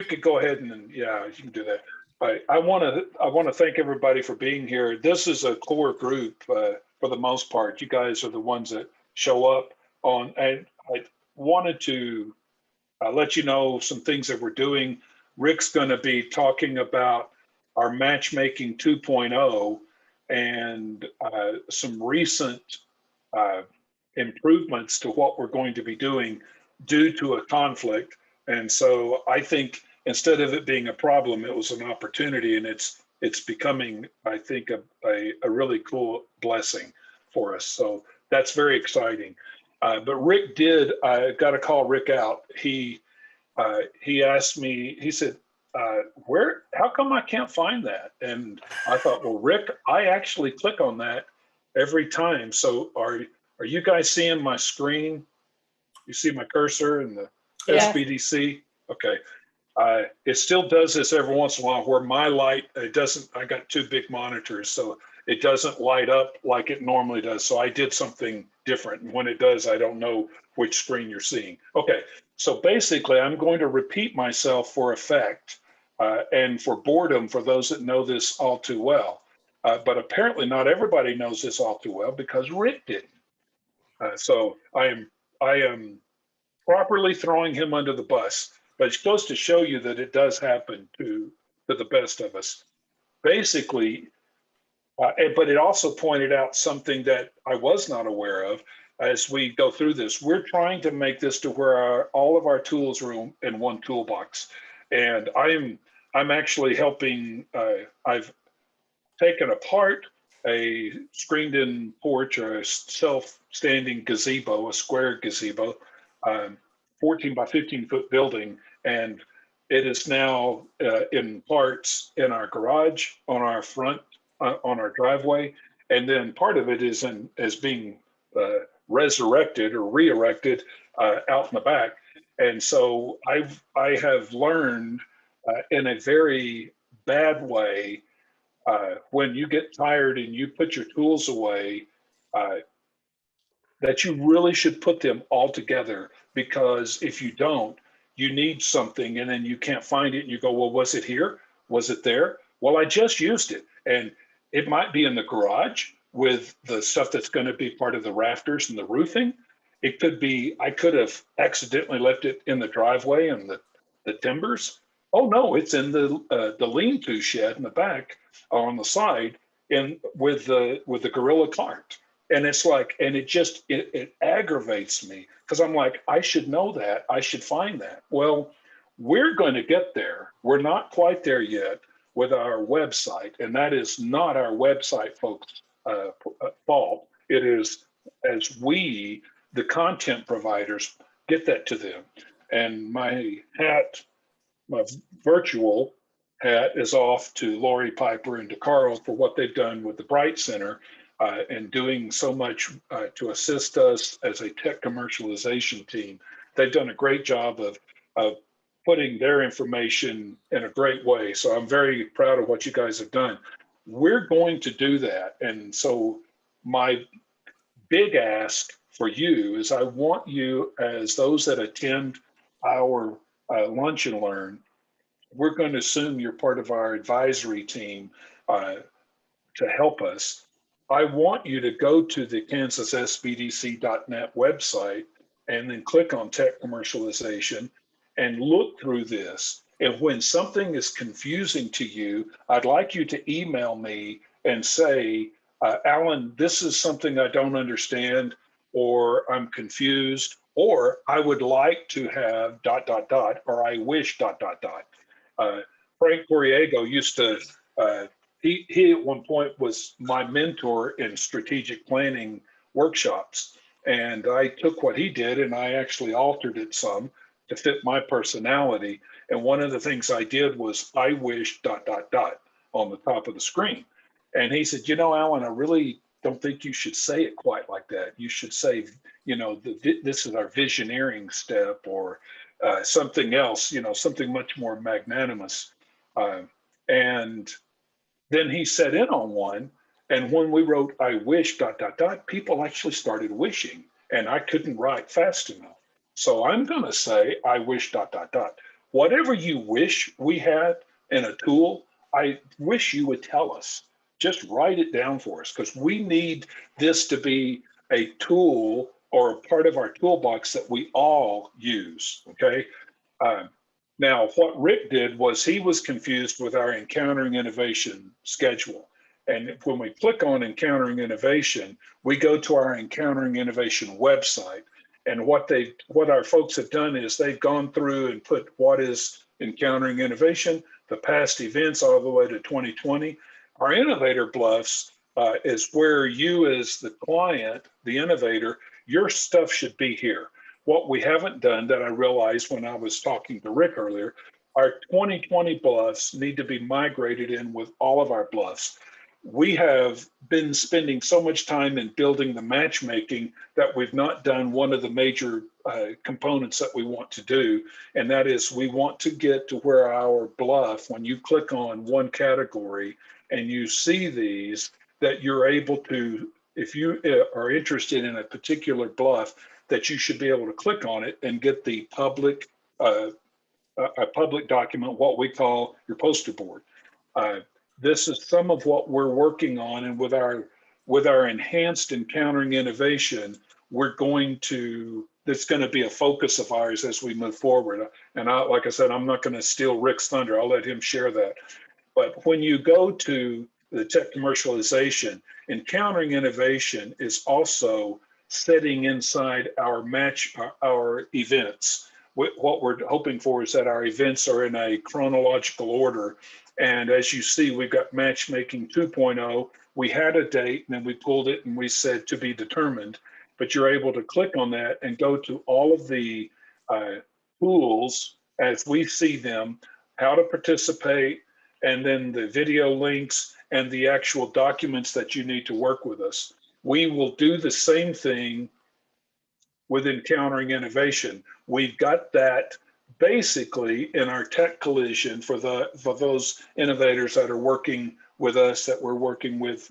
could go ahead and yeah, you can do that. I want to thank everybody for being here. This is a core group for the most part. You guys are the ones that show up on. And I wanted to let you know some things that we're doing. Rick's going to be talking about our Matchmaking 2.0 and some recent improvements to what we're going to be doing due to a conflict. And so I think instead of it being a problem, it was an opportunity, and it's becoming, I think, a really cool blessing for us. So that's very exciting. But Rick I got to call Rick out. He asked me, he said, how come I can't find that? And I thought, well, Rick, I actually click on that every time. So are you guys seeing my screen? You see my cursor and the SBDC? Okay. It still does this every once in a while where my light, it doesn't, I got two big monitors, so it doesn't light up like it normally does. So I did something different. And when it does, I don't know which screen you're seeing. Okay, so basically I'm going to repeat myself for effect and for boredom for those that know this all too well. But apparently not everybody knows this all too well because Rick didn't. So I am properly throwing him under the bus, but it goes to show you that it does happen to the best of us. Basically, but it also pointed out something that I was not aware of as we go through this. We're trying to make this to where all of our tools are in one toolbox. And I'm actually helping, I've taken apart a screened-in porch or a self-standing gazebo, a square gazebo, 14 by 15 foot building, and it is now in parts in our garage, on our front, on our driveway, and then part of it is being resurrected or re-erected out in the back. And so I have learned in a very bad way, when you get tired and you put your tools away, that you really should put them all together, because if you don't, you need something and then you can't find it and you go, well, was it here? Was it there? Well, I just used it. And it might be in the garage with the stuff that's going to be part of the rafters and the roofing. It could be, I could have accidentally left it in the driveway and the timbers. Oh no, it's in the lean-to shed in the back on the side with the gorilla cart. And it's like, and it aggravates me because I'm like, I should know that. I should find that. Well, we're going to get there. We're not quite there yet with our website. And that is not our website folks' fault. It is as we, the content providers, get that to them. And my virtual hat is off to Laurie, Pieper, and to Carl for what they've done with the Bright Center. And doing so much to assist us as a tech commercialization team. They've done a great job of putting their information in a great way. So I'm very proud of what you guys have done. We're going to do that. And so my big ask for you is I want you, as those that attend our Lunch and Learn, we're going to assume you're part of our advisory team to help us. I want you to go to the KansasSBDC.net website and then click on Tech Commercialization and look through this. And when something is confusing to you, I'd like you to email me and say, Alan, this is something I don't understand, or I'm confused, or I would like to have ... or I wish ... Frank Corriego used to, he at one point was my mentor in strategic planning workshops. And I took what he did and I actually altered it some to fit my personality. And one of the things I did was I wish ... on the top of the screen. And he said, you know, Alan, I really don't think you should say it quite like that. You should say, you know, this is our visioneering step, or something else, you know, something much more magnanimous. And then he set in on one. And when we wrote, I wish ... people actually started wishing, and I couldn't write fast enough. So I'm going to say, I wish ... whatever you wish we had in a tool, I wish you would tell us. Just write it down for us, because we need this to be a tool or a part of our toolbox that we all use, okay? Now, what Rick did was he was confused with our Encountering Innovation schedule. And when we click on Encountering Innovation, we go to our Encountering Innovation website. And what our folks have done is they've gone through and put what is Encountering Innovation, the past events all the way to 2020. Our Innovator Bluffs is where you as the client, the innovator, your stuff should be here. What we haven't done that I realized when I was talking to Rick earlier, our 2020 bluffs need to be migrated in with all of our bluffs. We have been spending so much time in building the matchmaking that we've not done one of the major components that we want to do. And that is, we want to get to where our bluff, when you click on one category and you see these, that you're able to, if you are interested in a particular bluff, that you should be able to click on it and get the public, a public document, what we call your poster board. This is some of what we're working on, and with our enhanced Encountering Innovation, we're going to, that's going to be a focus of ours as we move forward. And like I said, I'm not going to steal Rick's thunder. I'll let him share that. But when you go to the tech commercialization, Encountering Innovation is also sitting inside our events. What we're hoping for is that our events are in a chronological order. And as you see, we've got Matchmaking 2.0. We had a date and then we pulled it and we said to be determined, but you're able to click on that and go to all of the tools as we see them, how to participate, and then the video links and the actual documents that you need to work with us. We will do the same thing with Encountering Innovation. We've got that basically in our tech collision for those innovators that are working with us, that we're working with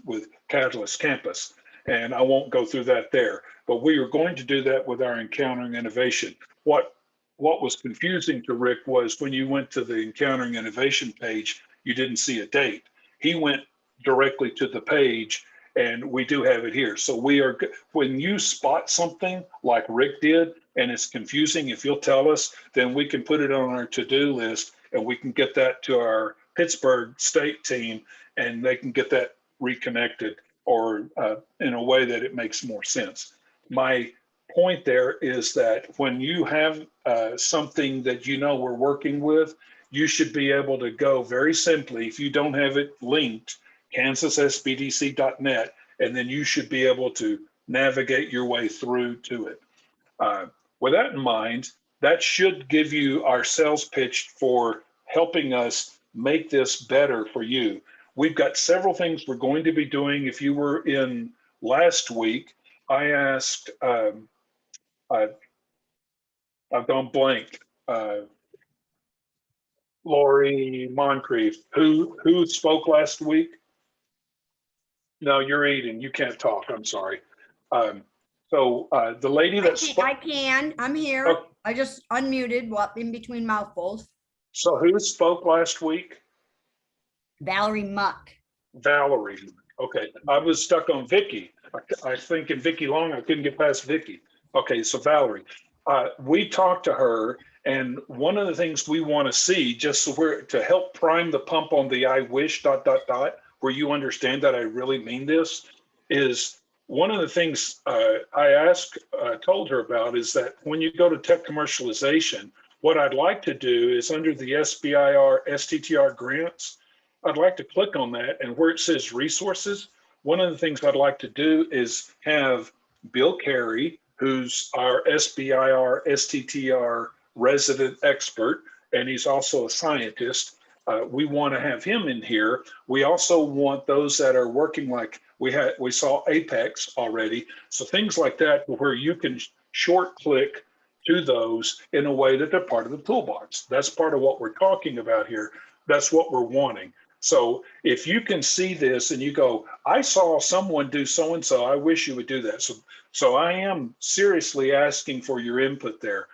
Catalyst Campus. And I won't go through that there, but we are going to do that with our Encountering Innovation. What was confusing to Rick was when you went to the Encountering Innovation page, you didn't see a date. He went directly to the page, and we do have it here. So when you spot something like Rick did, and it's confusing, if you'll tell us, then we can put it on our to-do list and we can get that to our Pittsburgh state team and they can get that reconnected or in a way that it makes more sense. My point there is that when you have something that you know we're working with, you should be able to go very simply, if you don't have it linked, kansassbdc.net, and then you should be able to navigate your way through to it. With that in mind, that should give you our sales pitch for helping us make this better for you. We've got several things we're going to be doing. If you were in last week, I asked, I've gone blank, Laurie, Moncrieff, who spoke last week? No, you're eating, you can't talk, I'm sorry. So the lady that spoke. I can, I'm here. Oh. I just unmuted what in between mouthfuls. So who spoke last week? Valerie Muck. Valerie, okay. I was stuck on Vicki. I think in Vicki Long, I couldn't get past Vicki. Okay, so Valerie, we talked to her, and one of the things we want to see, just so we're to help prime the pump on the I wish ... where you understand that I really mean this, is one of the things I told her about is that when you go to tech commercialization, what I'd like to do is under the STTR grants, I'd like to click on that, and where it says resources, one of the things I'd like to do is have Bill Carey, who's our STTR resident expert, and he's also a scientist. We want to have him in here. We also want those that are working, like we saw Apex already. So things like that where you can short click to those in a way that they're part of the toolbox. That's part of what we're talking about here. That's what we're wanting. So if you can see this and you go, I saw someone do so-and-so, I wish you would do that. So I am seriously asking for your input there.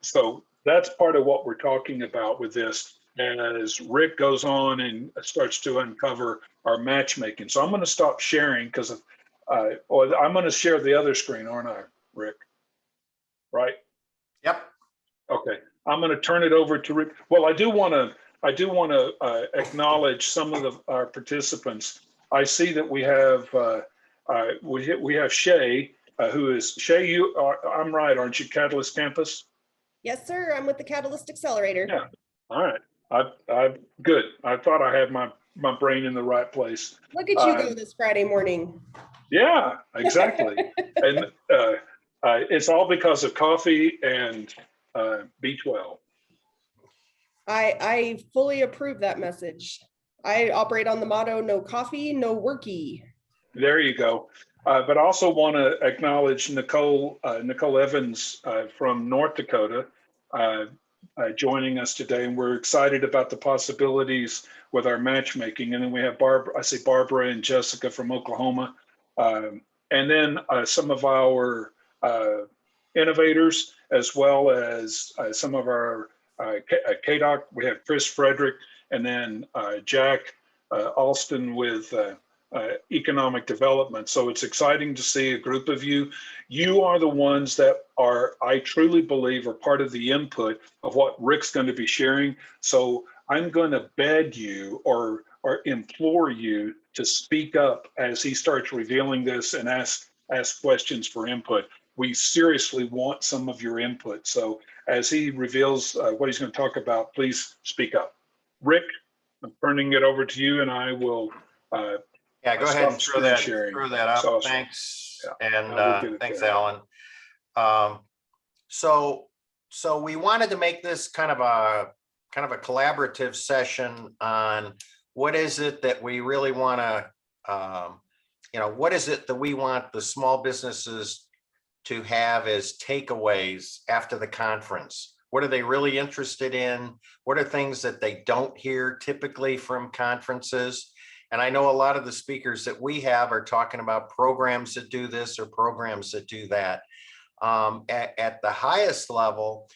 So that's part of what we're talking about with this as Rick goes on and starts to uncover our matchmaking. So I'm going to stop sharing because or I'm going to share the other screen, aren't I, Rick? Right? Yep. Okay. I'm going to turn it over to Rick. Well, I do want to acknowledge some of our participants. I see that we have Shay, who is Shay. I'm right, aren't you? Catalyst Campus. Yes, sir. I'm with the Catalyst Accelerator. Yeah. All right. I'm good. I thought I had my brain in the right place. Look at you go this Friday morning. Yeah, exactly. And it's all because of coffee and B12. I fully approve that message. I operate on the motto, no coffee, no worky. There you go. But I also want to acknowledge Nicole Evans from North Dakota joining us today. And we're excited about the possibilities with our matchmaking. And then we have Barbara and Jessica from Oklahoma. And then some of our innovators, as well as some of our KDOC. We have Chris Frederick, and then Jack Alston with economic development. So it's exciting to see a group of you. You are the ones that I truly believe, are part of the input of what Rick's going to be sharing. So I'm going to beg you or implore you to speak up as he starts revealing this and ask questions for input. We seriously want some of your input. So as he reveals what he's going to talk about, please speak up. Rick, I'm turning it over to you, and I will Yeah, go ahead and throw that up. Awesome. Thanks. Yeah. And thanks, Alan. So we wanted to make this kind of a collaborative session on what is it that we really want to, what is it that we want the small businesses to have as takeaways after the conference? What are they really interested in? What are things that they don't hear typically from conferences? And I know a lot of the speakers that we have are talking about programs that do this or programs that do that. At the highest level,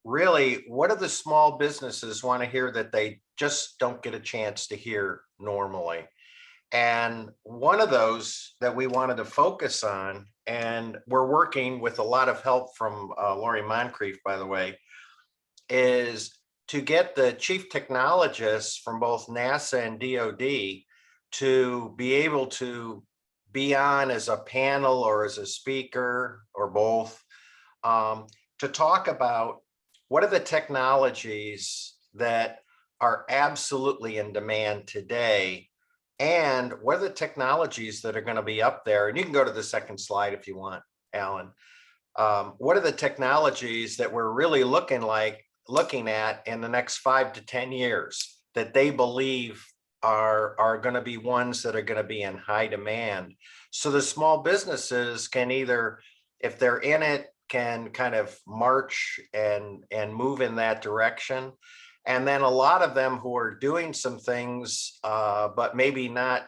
really, what do the small businesses want to hear that they just don't get a chance to hear normally? And one of those that we wanted to focus on, and we're working with a lot of help from Laurie Moncrieff, by the way, is to get the chief technologists from both NASA and DoD to be able to be on as a panel or as a speaker or both, to talk about what are the technologies that are absolutely in demand today, and what are the technologies that are going to be up there. And you can go to the second slide if you want, Alan. What are the technologies that we're really looking at in the next 5 to 10 years that they believe are going to be ones that are going to be in high demand? So the small businesses can either, if they're in it, can kind of march and move in that direction. And then a lot of them who are doing some things, but maybe not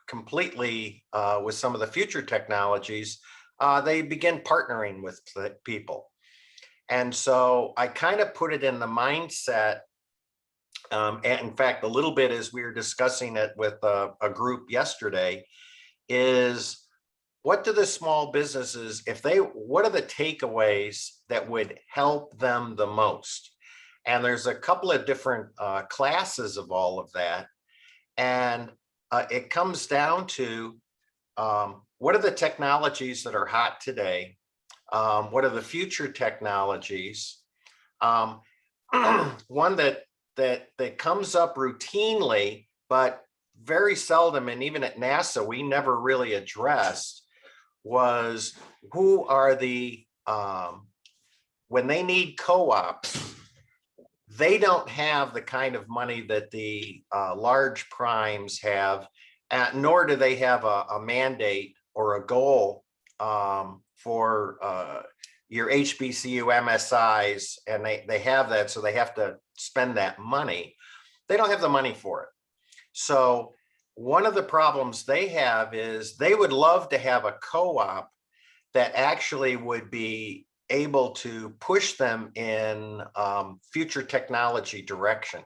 completely with some of the future technologies, they begin partnering with people. And so I kind of put it in the mindset, and in fact, a little bit as we were discussing it with a group yesterday, is what do the small businesses, what are the takeaways that would help them the most? And there's a couple of different classes of all of that. And it comes down to what are the technologies that are hot today? What are the future technologies? One that comes up routinely, but very seldom, and even at NASA, we never really addressed, was who are the, when they need co-ops, they don't have the kind of money that the large primes have, nor do they have a mandate or a goal for your HBCU MSIs, and they have that, so they have to spend that money. They don't have the money for it. So one of the problems they have is they would love to have a co-op that actually would be able to push them in future technology direction.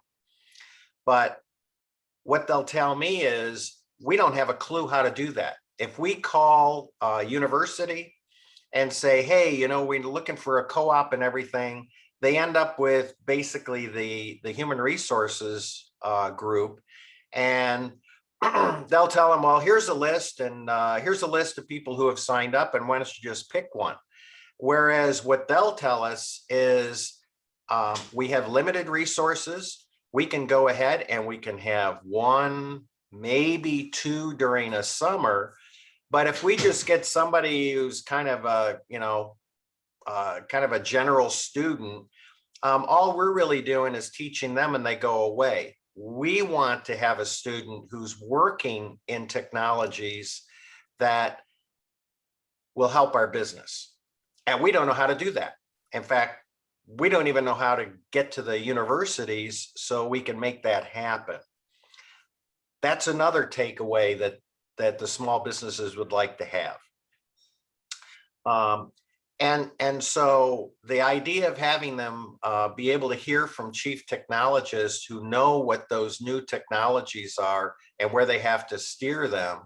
But what they'll tell me is, we don't have a clue how to do that. If we call a university and say, hey, you know, we're looking for a co-op and everything, they end up with basically the human resources group, and they'll tell them, well, here's a list, and here's a list of people who have signed up, and why don't you just pick one? Whereas what they'll tell us is, we have limited resources. We can go ahead and we can have one, maybe two during a summer. But if we just get somebody who's kind of a, you know, kind of a general student, all we're really doing is teaching them and they go away. We want to have a student who's working in technologies that will help our business. And we don't know how to do that. In fact, we don't even know how to get to the universities so we can make that happen. That's another takeaway that the small businesses would like to have. And so the idea of having them be able to hear from chief technologists who know what those new technologies are and where they have to steer them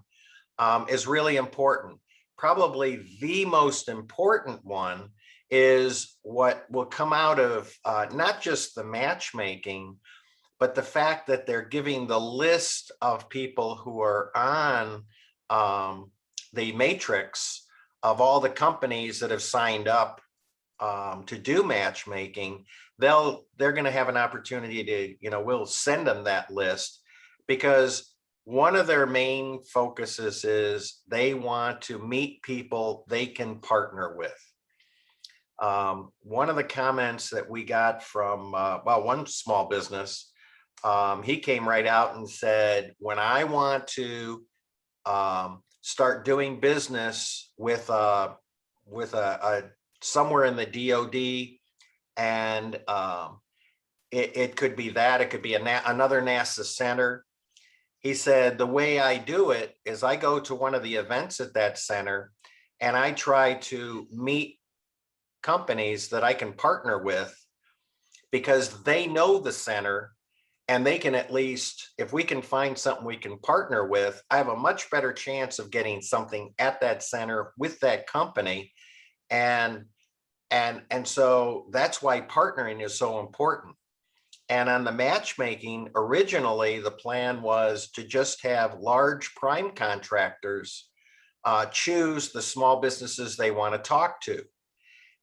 is really important. Probably the most important one is what will come out of not just the matchmaking, but the fact that they're giving the list of people who are on the matrix of all the companies that have signed up to do matchmaking. They're going to have an opportunity to, you know, we'll send them that list, because one of their main focuses is they want to meet people they can partner with. One of the comments that we got from, well, one small business, he came right out and said, when I want to start doing business with somewhere in the DoD, and it could be that, it could be another NASA center. He said, the way I do it is I go to one of the events at that center and I try to meet companies that I can partner with, because they know the center and they can, at least, if we can find something we can partner with, I have a much better chance of getting something at that center with that company. And so that's why partnering is so important. And on the matchmaking, originally, the plan was to just have large prime contractors choose the small businesses they want to talk to.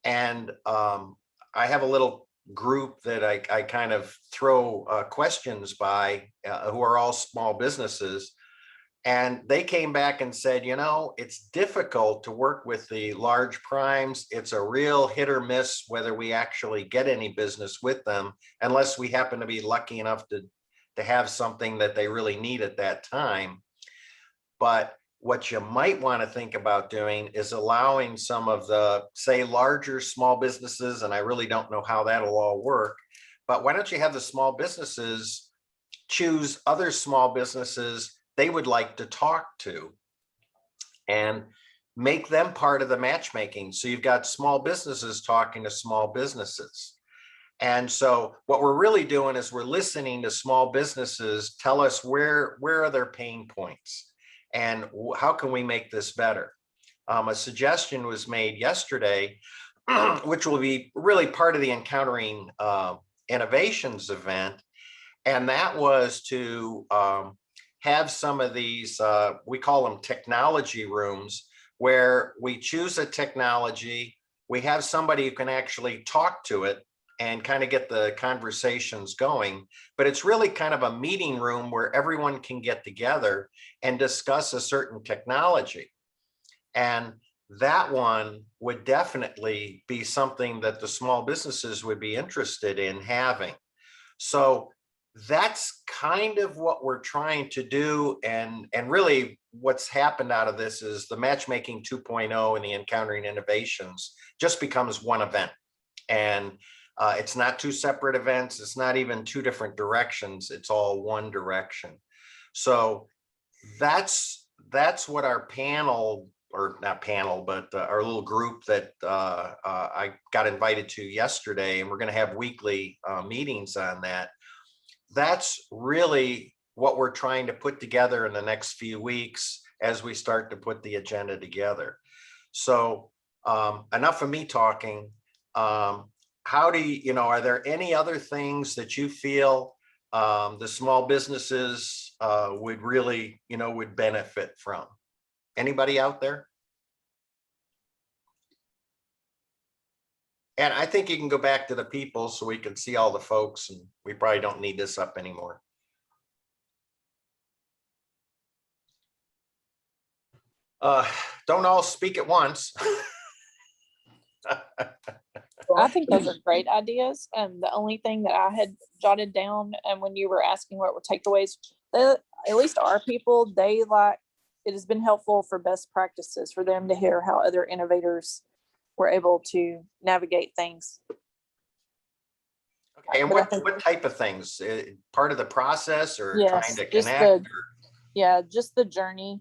And I have a little group that I kind of throw questions by, who are all small businesses. And they came back and said, you know, it's difficult to work with the large primes. It's a real hit or miss whether we actually get any business with them, unless we happen to be lucky enough to have something that they really need at that time. But what you might want to think about doing is allowing some of the, say, larger small businesses, and I really don't know how that'll all work, but why don't you have the small businesses choose other small businesses they would like to talk to and make them part of the matchmaking. So you've got small businesses talking to small businesses. And so what we're really doing is we're listening to small businesses tell us where are their pain points and how can we make this better. A suggestion was made yesterday, which will be really part of the Encountering Innovations event. And that was to have some of these, we call them technology rooms, where we choose a technology, we have somebody who can actually talk to it and kind of get the conversations going. But it's really kind of a meeting room where everyone can get together and discuss a certain technology. And that one would definitely be something that the small businesses would be interested in having. So that's kind of what we're trying to do. And really what's happened out of this is the Matchmaking 2.0 and the Encountering Innovations just becomes one event. And it's not two separate events. It's not even two different directions. It's all one direction. So that's what our panel or not panel, but our little group that I got invited to yesterday, and we're going to have weekly meetings on that. That's really what we're trying to put together in the next few weeks as we start to put the agenda together. So enough of me talking. How do you, are there any other things that you feel the small businesses would really, would benefit from? Anybody out there? And I think you can go back to the people so we can see all the folks, and we probably don't need this up anymore. Don't all speak at once. I think those are great ideas. And the only thing that I had jotted down, and when you were asking what were takeaways, at least our people, it has been helpful for best practices for them to hear how other innovators were able to navigate things. Okay, and what type of things? Part of the process, or trying to connect? Just the journey.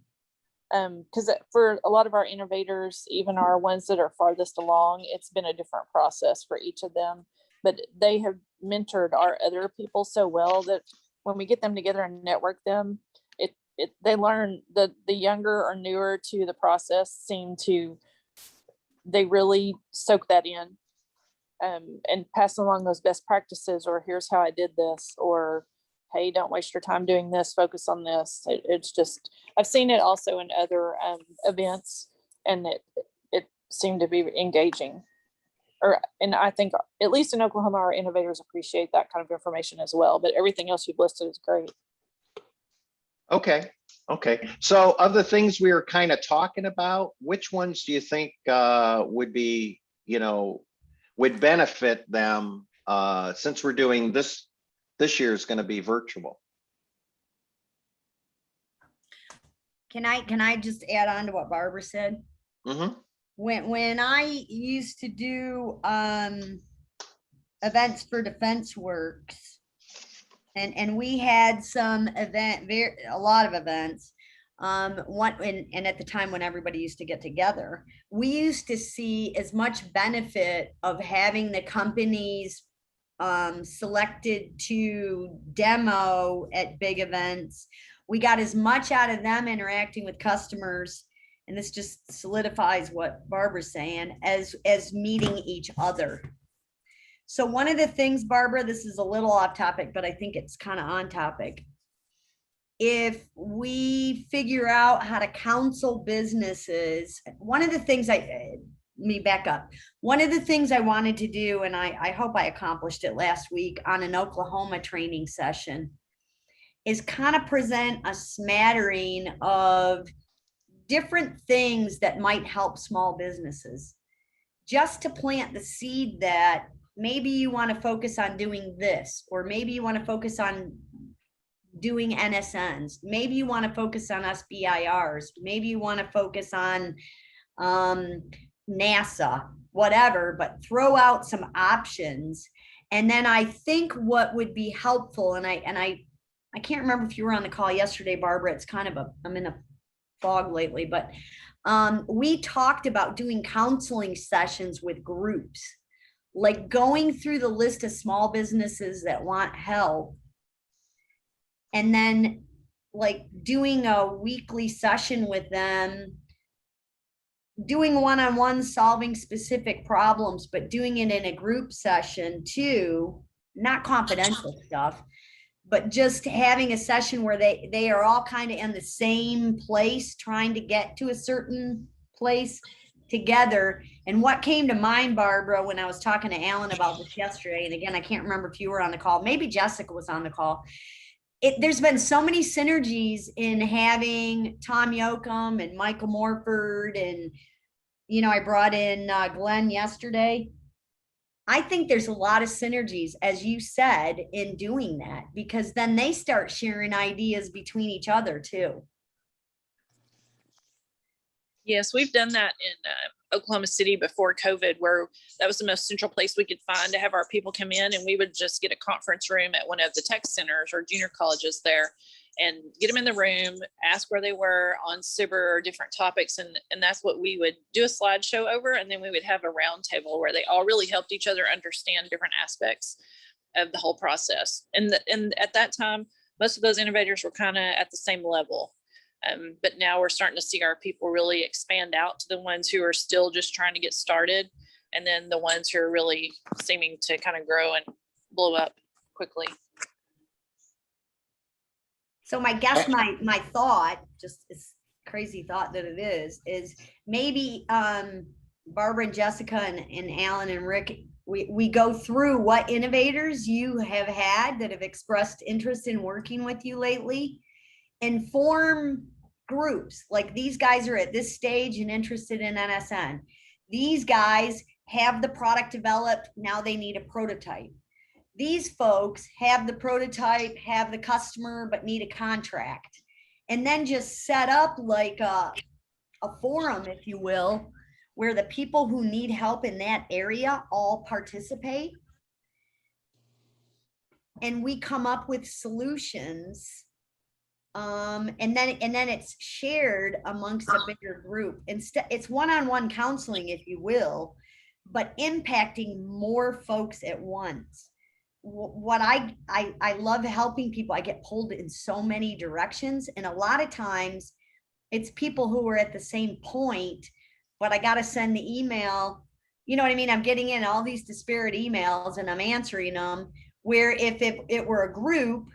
Because for a lot of our innovators, even our ones that are farthest along, it's been a different process for each of them. But they have mentored our other people so well that when we get them together and network them, they learn. The younger or newer to the process they really soak that in, and pass along those best practices, or here's how I did this, or hey, don't waste your time doing this, focus on this. It's just, I've seen it also in other events, and it seemed to be engaging. And I think, at least in Oklahoma, our innovators appreciate that kind of information as well, but everything else you've listed is great. Okay. So of the things we were kind of talking about, which ones do you think would be, would benefit them, since we're doing this year is going to be virtual? Can I just add on to what Barbara said? Mm-hmm. When I used to do events for Defense Works, and we had a lot of events. And at the time when everybody used to get together, we used to see as much benefit of having the companies selected to demo at big events. We got as much out of them interacting with customers, and this just solidifies what Barbara's saying, as meeting each other. So one of the things, Barbara, this is a little off topic, but I think it's kind of on topic. If we figure out how to counsel businesses, one of the things One of the things I wanted to do, and I hope I accomplished it last week on an Oklahoma training session, is kind of present a smattering of different things that might help small businesses, just to plant the seed that maybe you want to focus on doing this, or maybe you want to focus on doing NSNs, maybe you want to focus on SBIRs, maybe you want to focus on NASA, whatever, but throw out some options. And then I think what would be helpful, and I can't remember if you were on the call yesterday, Barbara, it's kind of I'm in a fog lately, but we talked about doing counseling sessions with groups, like going through the list of small businesses that want help, and then like doing a weekly session with them, doing one-on-one, solving specific problems, but doing it in a group session too, not confidential stuff, but just having a session where they are all kind of in the same place, trying to get to a certain place together. And what came to mind, Barbara, when I was talking to Alan about this yesterday, and again, I can't remember if you were on the call, maybe Jessica was on the call. There's been so many synergies in having Tom Yoakum and Michael Morford, and I brought in Glenn yesterday. I think there's a lot of synergies, as you said, in doing that, because then they start sharing ideas between each other too. Yes, we've done that in Oklahoma City before COVID, where that was the most central place we could find to have our people come in, and we would just get a conference room at one of the tech centers or junior colleges there and get them in the room, ask where they were on SIBR or different topics. And that's what we would do a slideshow over. And then we would have a round table where they all really helped each other understand different aspects of the whole process. And at that time, most of those innovators were kind of at the same level. But now we're starting to see our people really expand out to the ones who are still just trying to get started. And then the ones who are really seeming to kind of grow and blow up quickly. So my guess, my thought, just this crazy thought that it is maybe Barbara and Jessica and Alan and Rick, we go through what innovators you have had that have expressed interest in working with you lately and form groups. Like, these guys are at this stage and interested in NSN. These guys have the product developed, now they need a prototype. These folks have the prototype, have the customer, but need a contract. And then just set up like a forum, if you will, where the people who need help in that area all participate. And we come up with solutions. And then it's shared amongst a bigger group. Instead, it's one-on-one counseling, if you will, but impacting more folks at once. What I love helping people. I get pulled in so many directions, and a lot of times it's people who are at the same point, but I got to send the email. You know what I mean? I'm getting in all these disparate emails and I'm answering them, where if it were a group,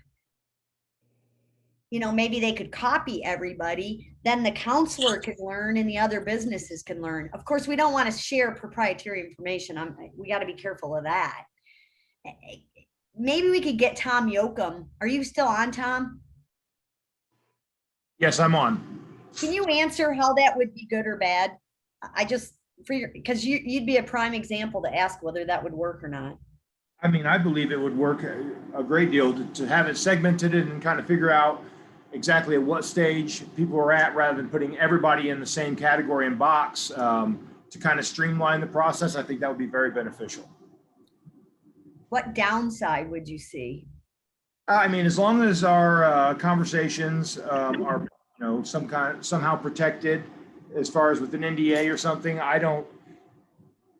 you know, maybe they could copy everybody, then the counselor could learn and the other businesses can learn. Of course, we don't want to share proprietary information. We got to be careful of that. Maybe we could get Tom Yoakum. Are you still on, Tom? Yes, I'm on. Can you answer how that would be good or bad? I just, because you'd be a prime example to ask whether that would work or not. I mean, I believe it would work a great deal to have it segmented and kind of figure out exactly at what stage people are at, rather than putting everybody in the same category and box, to kind of streamline the process. I think that would be very beneficial. What downside would you see? I mean, as long as our conversations are, you know, somehow protected, as far as with an NDA or something, I don't,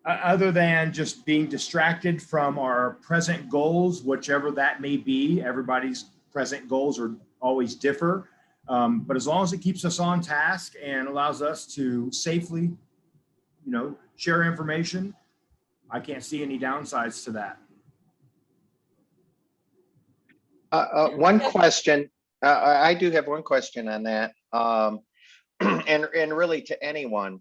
other than just being distracted from our present goals, whichever that may be. Everybody's present goals are always differ, but as long as it keeps us on task and allows us to safely, you know, share information, I can't see any downsides to that. One question, I do have one question on that, and really to anyone.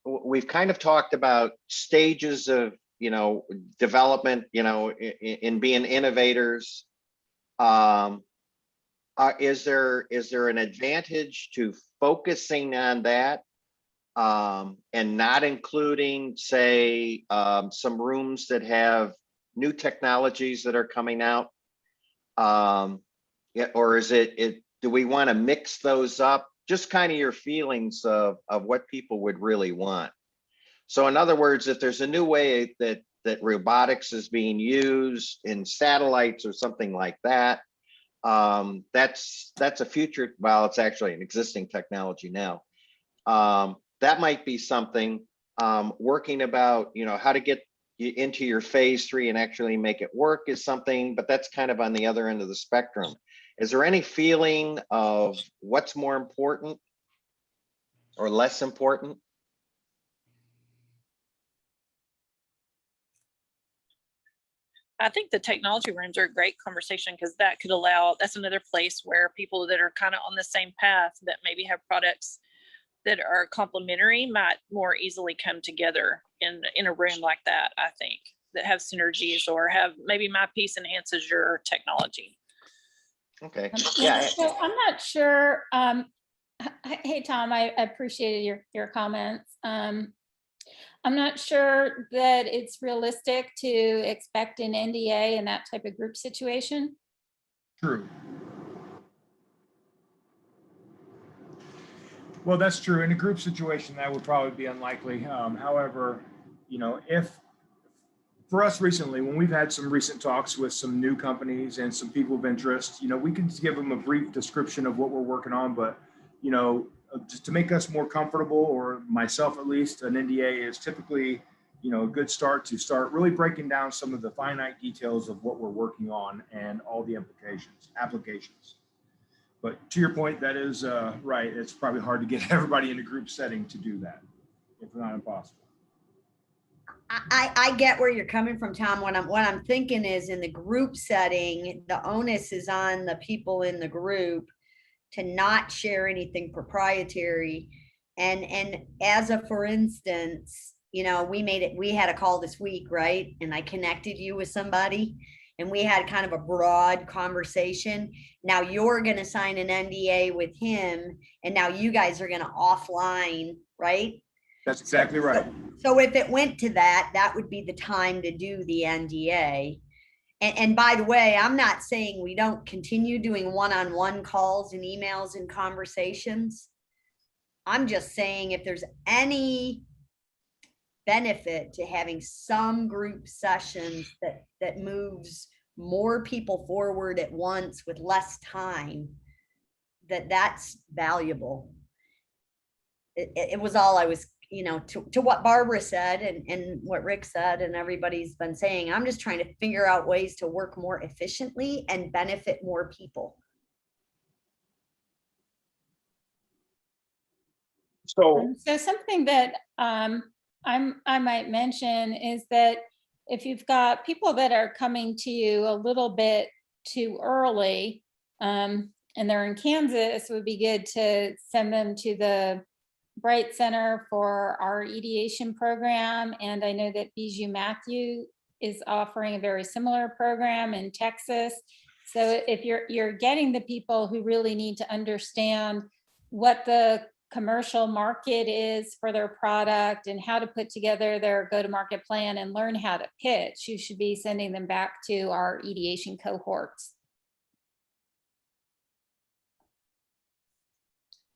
We've kind of talked about stages of, you know, development, you know, in being innovators. Is there an advantage to focusing on that, and not including, say, some rooms that have new technologies that are coming out? Yeah, or is do we want to mix those up? Just kind of your feelings of what people would really want. So in other words, if there's a new way that robotics is being used in satellites or something like that, that's a future, well, it's actually an existing technology now. That might be something, working about, you know, how to get into your phase 3 and actually make it work is something, but that's kind of on the other end of the spectrum. Is there any feeling of what's more important or less important? I think the technology rooms are a great conversation, because that could allow, that's another place where people that are kind of on the same path that maybe have products that are complementary might more easily come together in a room like that. I think that have synergies, or have maybe my piece enhances your technology. Okay. Yeah, Yeah. so I'm not sure. Hey, Tom, I appreciated your comments. I'm not sure that it's realistic to expect an NDA in that type of group situation. True. Well, that's true. In a group situation, that would probably be unlikely. However, you know, if for us recently, when we've had some recent talks with some new companies and some people of interest, we can just give them a brief description of what we're working on, but, just to make us more comfortable, or myself at least, an NDA is typically, a good start to start really breaking down some of the finite details of what we're working on and all the applications. But to your point, that is right. It's probably hard to get everybody in a group setting to do that, if not impossible. I get where you're coming from, Tom. What I'm thinking is, in the group setting, the onus is on the people in the group to not share anything proprietary. And as a, for instance, we had a call this week, right? And I connected you with somebody and we had kind of a broad conversation. Now you're going to sign an NDA with him, and now you guys are going to offline, right? That's exactly right. So if it went to that would be the time to do the NDA. And by the way, I'm not saying we don't continue doing one-on-one calls and emails and conversations. I'm just saying, if there's any benefit to having some group sessions that moves more people forward at once with less time, that's valuable. It was all I was, to what Barbara said and what Rick said and everybody's been saying. I'm just trying to figure out ways to work more efficiently and benefit more people. So So something that I might mention is that if you've got people that are coming to you a little bit too early, and they're in Kansas, it would be good to send them to the Bright Center for our Ideation program. And I know that Bijo Mathew is offering a very similar program in Texas. So if you're getting the people who really need to understand what the commercial market is for their product and how to put together their go-to-market plan and learn how to pitch, you should be sending them back to our Ideation cohorts.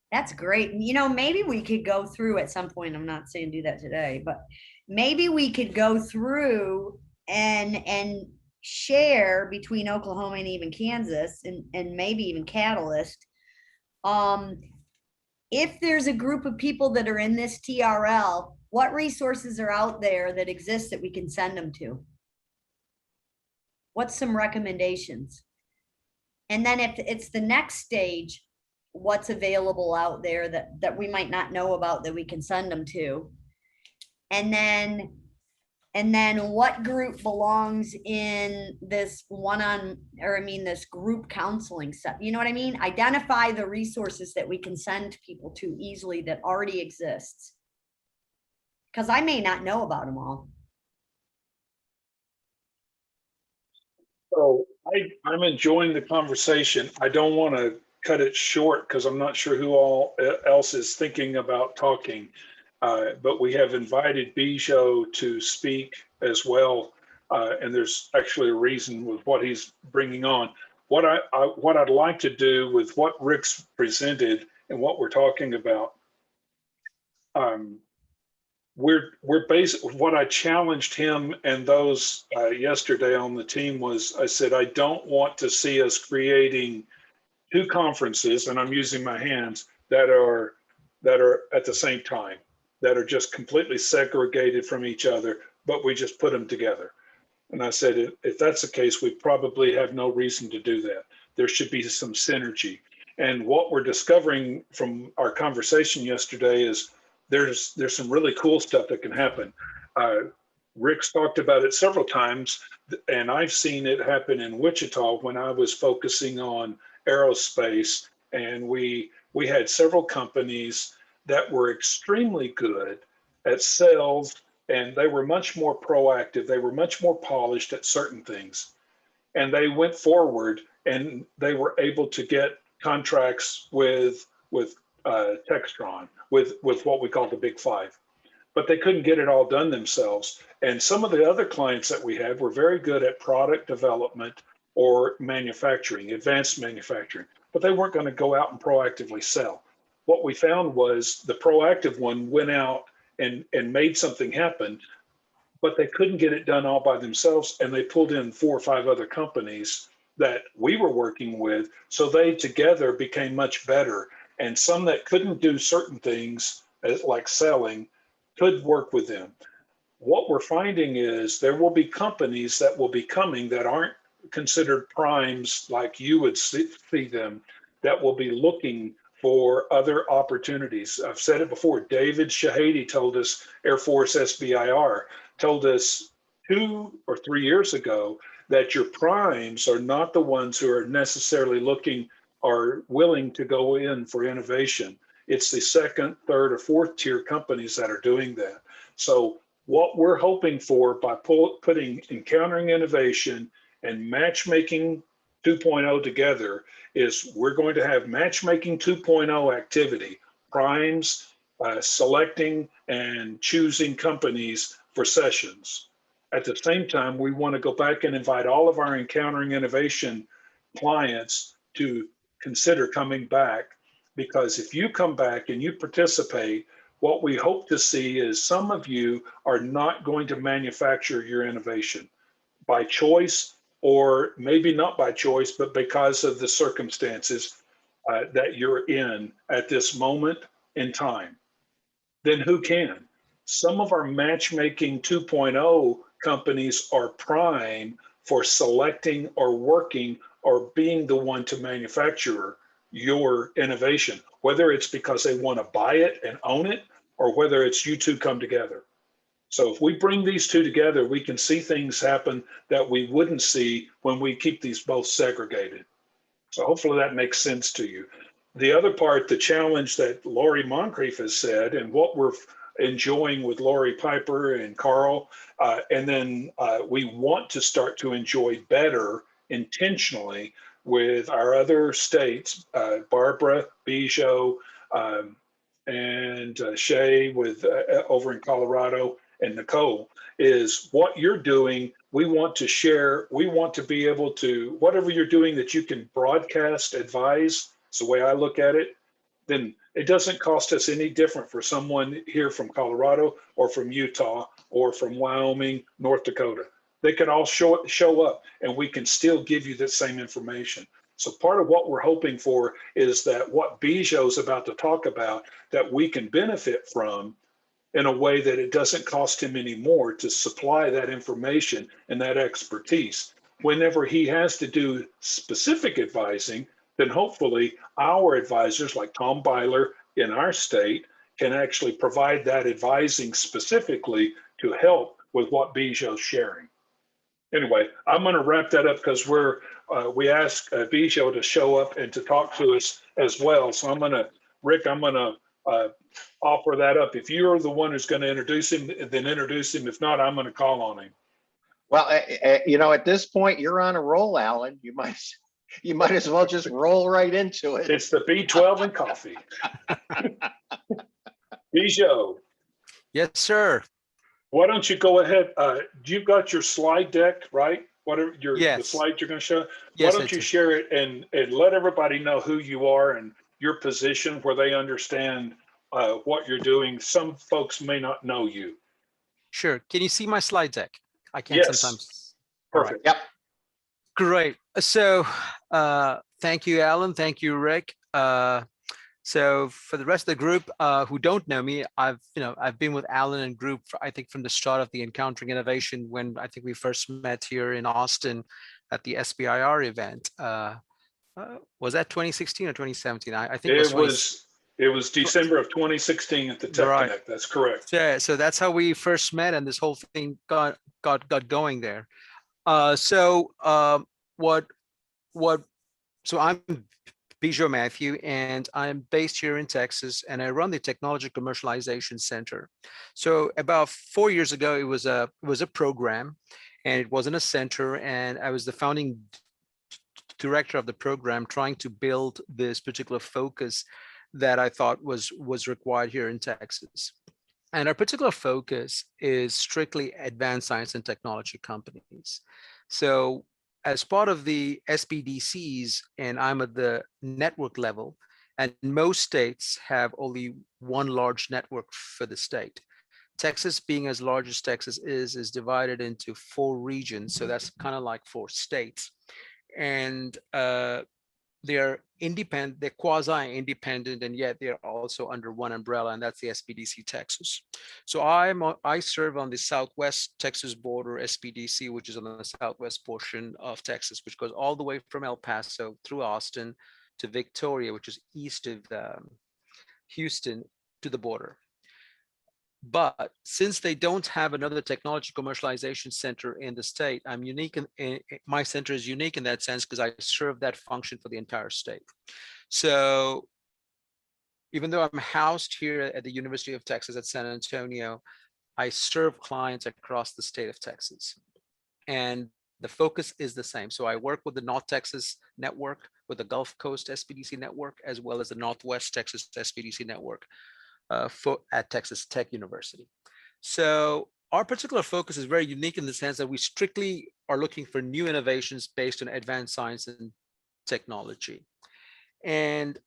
That's great. Maybe we could go through at some point. I'm not saying do that today, but maybe we could go through and share between Oklahoma and even Kansas and maybe even Catalyst. If there's a group of people that are in this TRL, what resources are out there that exist that we can send them to? What's some recommendations? And then if it's the next stage, what's available out there that we might not know about that we can send them to? And then what group belongs in this this group counseling stuff? You know what I mean? Identify the resources that we can send people to easily that already exists. Because I may not know about them all. So I'm enjoying the conversation. I don't want to cut it short because I'm not sure who all else is thinking about talking. But we have invited Bijo to speak as well. And there's actually a reason with what he's bringing on. What I'd like to do with what Rick's presented and what we're talking about, what I challenged him and those yesterday on the team was, I said, I don't want to see us creating two conferences, and I'm using my hands, that are at the same time, that are just completely segregated from each other, but we just put them together. And I said, if that's the case, we probably have no reason to do that. There should be some synergy. And what we're discovering from our conversation yesterday is there's some really cool stuff that can happen. Rick's talked about it several times, and I've seen it happen in Wichita when I was focusing on aerospace, and we had several companies that were extremely good at sales, and they were much more proactive. They were much more polished at certain things, and they went forward and they were able to get contracts with Textron, with what we call the Big Five, but they couldn't get it all done themselves. And some of the other clients that we had were very good at product development or manufacturing, advanced manufacturing, but they weren't going to go out and proactively sell. What we found was the proactive one went out and made something happen, but they couldn't get it done all by themselves. And they pulled in 4 or 5 other companies that we were working with. So they together became much better. And some that couldn't do certain things, like selling, could work with them. What we're finding is there will be companies that will be coming that aren't considered primes like you would see them, that will be looking for other opportunities. I've said it before. David Shahady told us, Air Force SBIR, told us 2 or 3 years ago that your primes are not the ones who are necessarily looking or willing to go in for innovation. It's the 2nd, 3rd, or 4th tier companies that are doing that. So what we're hoping for by putting Encountering Innovation and Matchmaking 2.0 together is we're going to have Matchmaking 2.0 activity, primes, selecting and choosing companies for sessions. At the same time, we want to go back and invite all of our Encountering Innovation clients to consider coming back, because if you come back and you participate, what we hope to see is some of you are not going to manufacture your innovation by choice, or maybe not by choice, but because of the circumstances that you're in at this moment in time. Then who can? Some of our Matchmaking 2.0 companies are prime for selecting or working or being the one to manufacture your innovation, whether it's because they want to buy it and own it, or whether it's you two come together. So if we bring these two together, we can see things happen that we wouldn't see when we keep these both segregated. So hopefully that makes sense to you. The other part, the challenge that Laurie Moncrieff has said, and what we're enjoying with Laurie, Pieper, and Carl, and then we want to start to enjoy better intentionally with our other states, Barbara, Bijo, and Shay with over in Colorado, and Nicole, is what you're doing. We want to share. We want to be able to, whatever you're doing that you can broadcast, advise, it's the way I look at it, then it doesn't cost us any different for someone here from Colorado or from Utah or from Wyoming, North Dakota. They can all show up and we can still give you the same information. So part of what we're hoping for is that what Bijo's about to talk about, that we can benefit from in a way that it doesn't cost him any more to supply that information and that expertise. Whenever he has to do specific advising, then hopefully our advisors like Tom Byler in our state can actually provide that advising specifically to help with what Bijo's sharing. Anyway, I'm going to wrap that up because we asked Bijo to show up and to talk to us as well. So Rick, I'm going to offer that up. If you're the one who's going to introduce him, then introduce him. If not, I'm going to call on him. Well, at this point, you're on a roll, Alan. You might as well just roll right into it. It's the B12 and coffee. Bijo. Yes, sir. Why don't you go ahead? You've got your slide deck, right? Whatever the slides you're going to show. Yes, Why don't you share it and let everybody know who you are and your position, where they understand what you're doing. Some folks may not know you. Sure. Can you see my slide deck? I can Yes. sometimes. Perfect. Yep. Great. So thank you, Alan. Thank you, Rick. So for the rest of the group who don't know me, I've been with Alan and group, I think from the start of the Encountering Innovation, when I think we first met here in Austin at the SBIR event. Was that 2016 or 2017? I think it was December of 2016 at the Tech Right. Connect. That's correct. Yeah, so that's how we first met, and this whole thing got going there. So I'm Bijo Mathew, and I'm based here in Texas, and I run the Technology Commercialization Center. So about 4 years ago, it was a program, and it wasn't a center, and I was the founding director of the program, trying to build this particular focus that I thought was required here in Texas. And our particular focus is strictly advanced science and technology companies. So as part of the SBDCs, and I'm at the network level, and most states have only one large network for the state. Texas, being as large as Texas is divided into 4 regions. So that's kind of like 4 states. And they're independent, they're quasi-independent, and yet they're also under one umbrella, and that's the SBDC Texas. So I serve on the Southwest Texas border SBDC, which is on the southwest portion of Texas, which goes all the way from El Paso through Austin to Victoria, which is east of Houston, to the border. But since they don't have another technology commercialization center in the state, I'm unique in my center is unique in that sense because I serve that function for the entire state. So even though I'm housed here at the University of Texas at San Antonio, I serve clients across the state of Texas. And the focus is the same. So I work with the North Texas network, with the Gulf Coast SBDC network, as well as the Northwest Texas SBDC network. At Texas Tech University. So our particular focus is very unique in the sense that we strictly are looking for new innovations based on advanced science and technology. And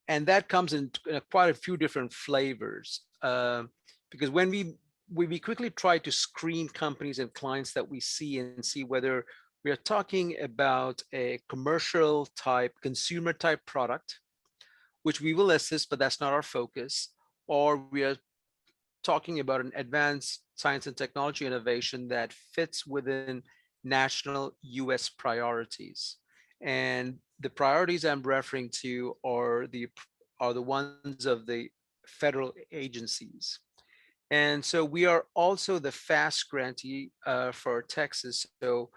that comes in quite a few different flavors, because when we quickly try to screen companies and clients that we see and see whether we are talking about a commercial type, consumer type product, which we will assist, but that's not our focus, or we are talking about an advanced science and technology innovation that fits within national US priorities. And the priorities I'm referring to are the ones of the federal agencies. And so we are also the FAST grantee for Texas. So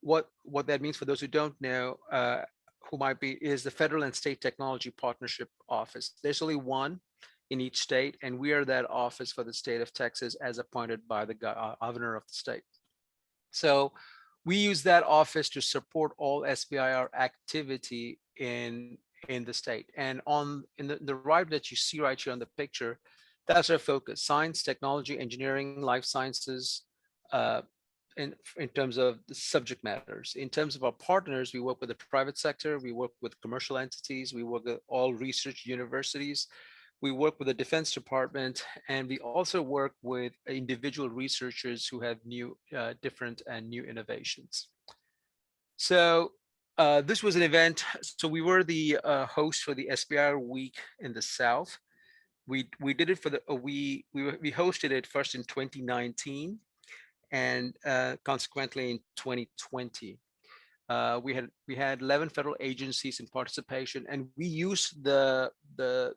what that means for those who don't know, who might be, is the Federal and State Technology Partnership Office. There's only one in each state, and we are that office for the state of Texas as appointed by the governor of the state. So we use that office to support all SBIR activity in the state. And in the right that you see right here on the picture, that's our focus: science, technology, engineering, life sciences, in terms of the subject matters. In terms of our partners, we work with the private sector, we work with commercial entities, we work with all research universities, we work with the Defense Department, and we also work with individual researchers who have different and new innovations. So this was an event. So we were the host for the SBIR week in the South. We did it for we hosted it first in 2019. And consequently in 2020, we had 11 federal agencies in participation, and we used the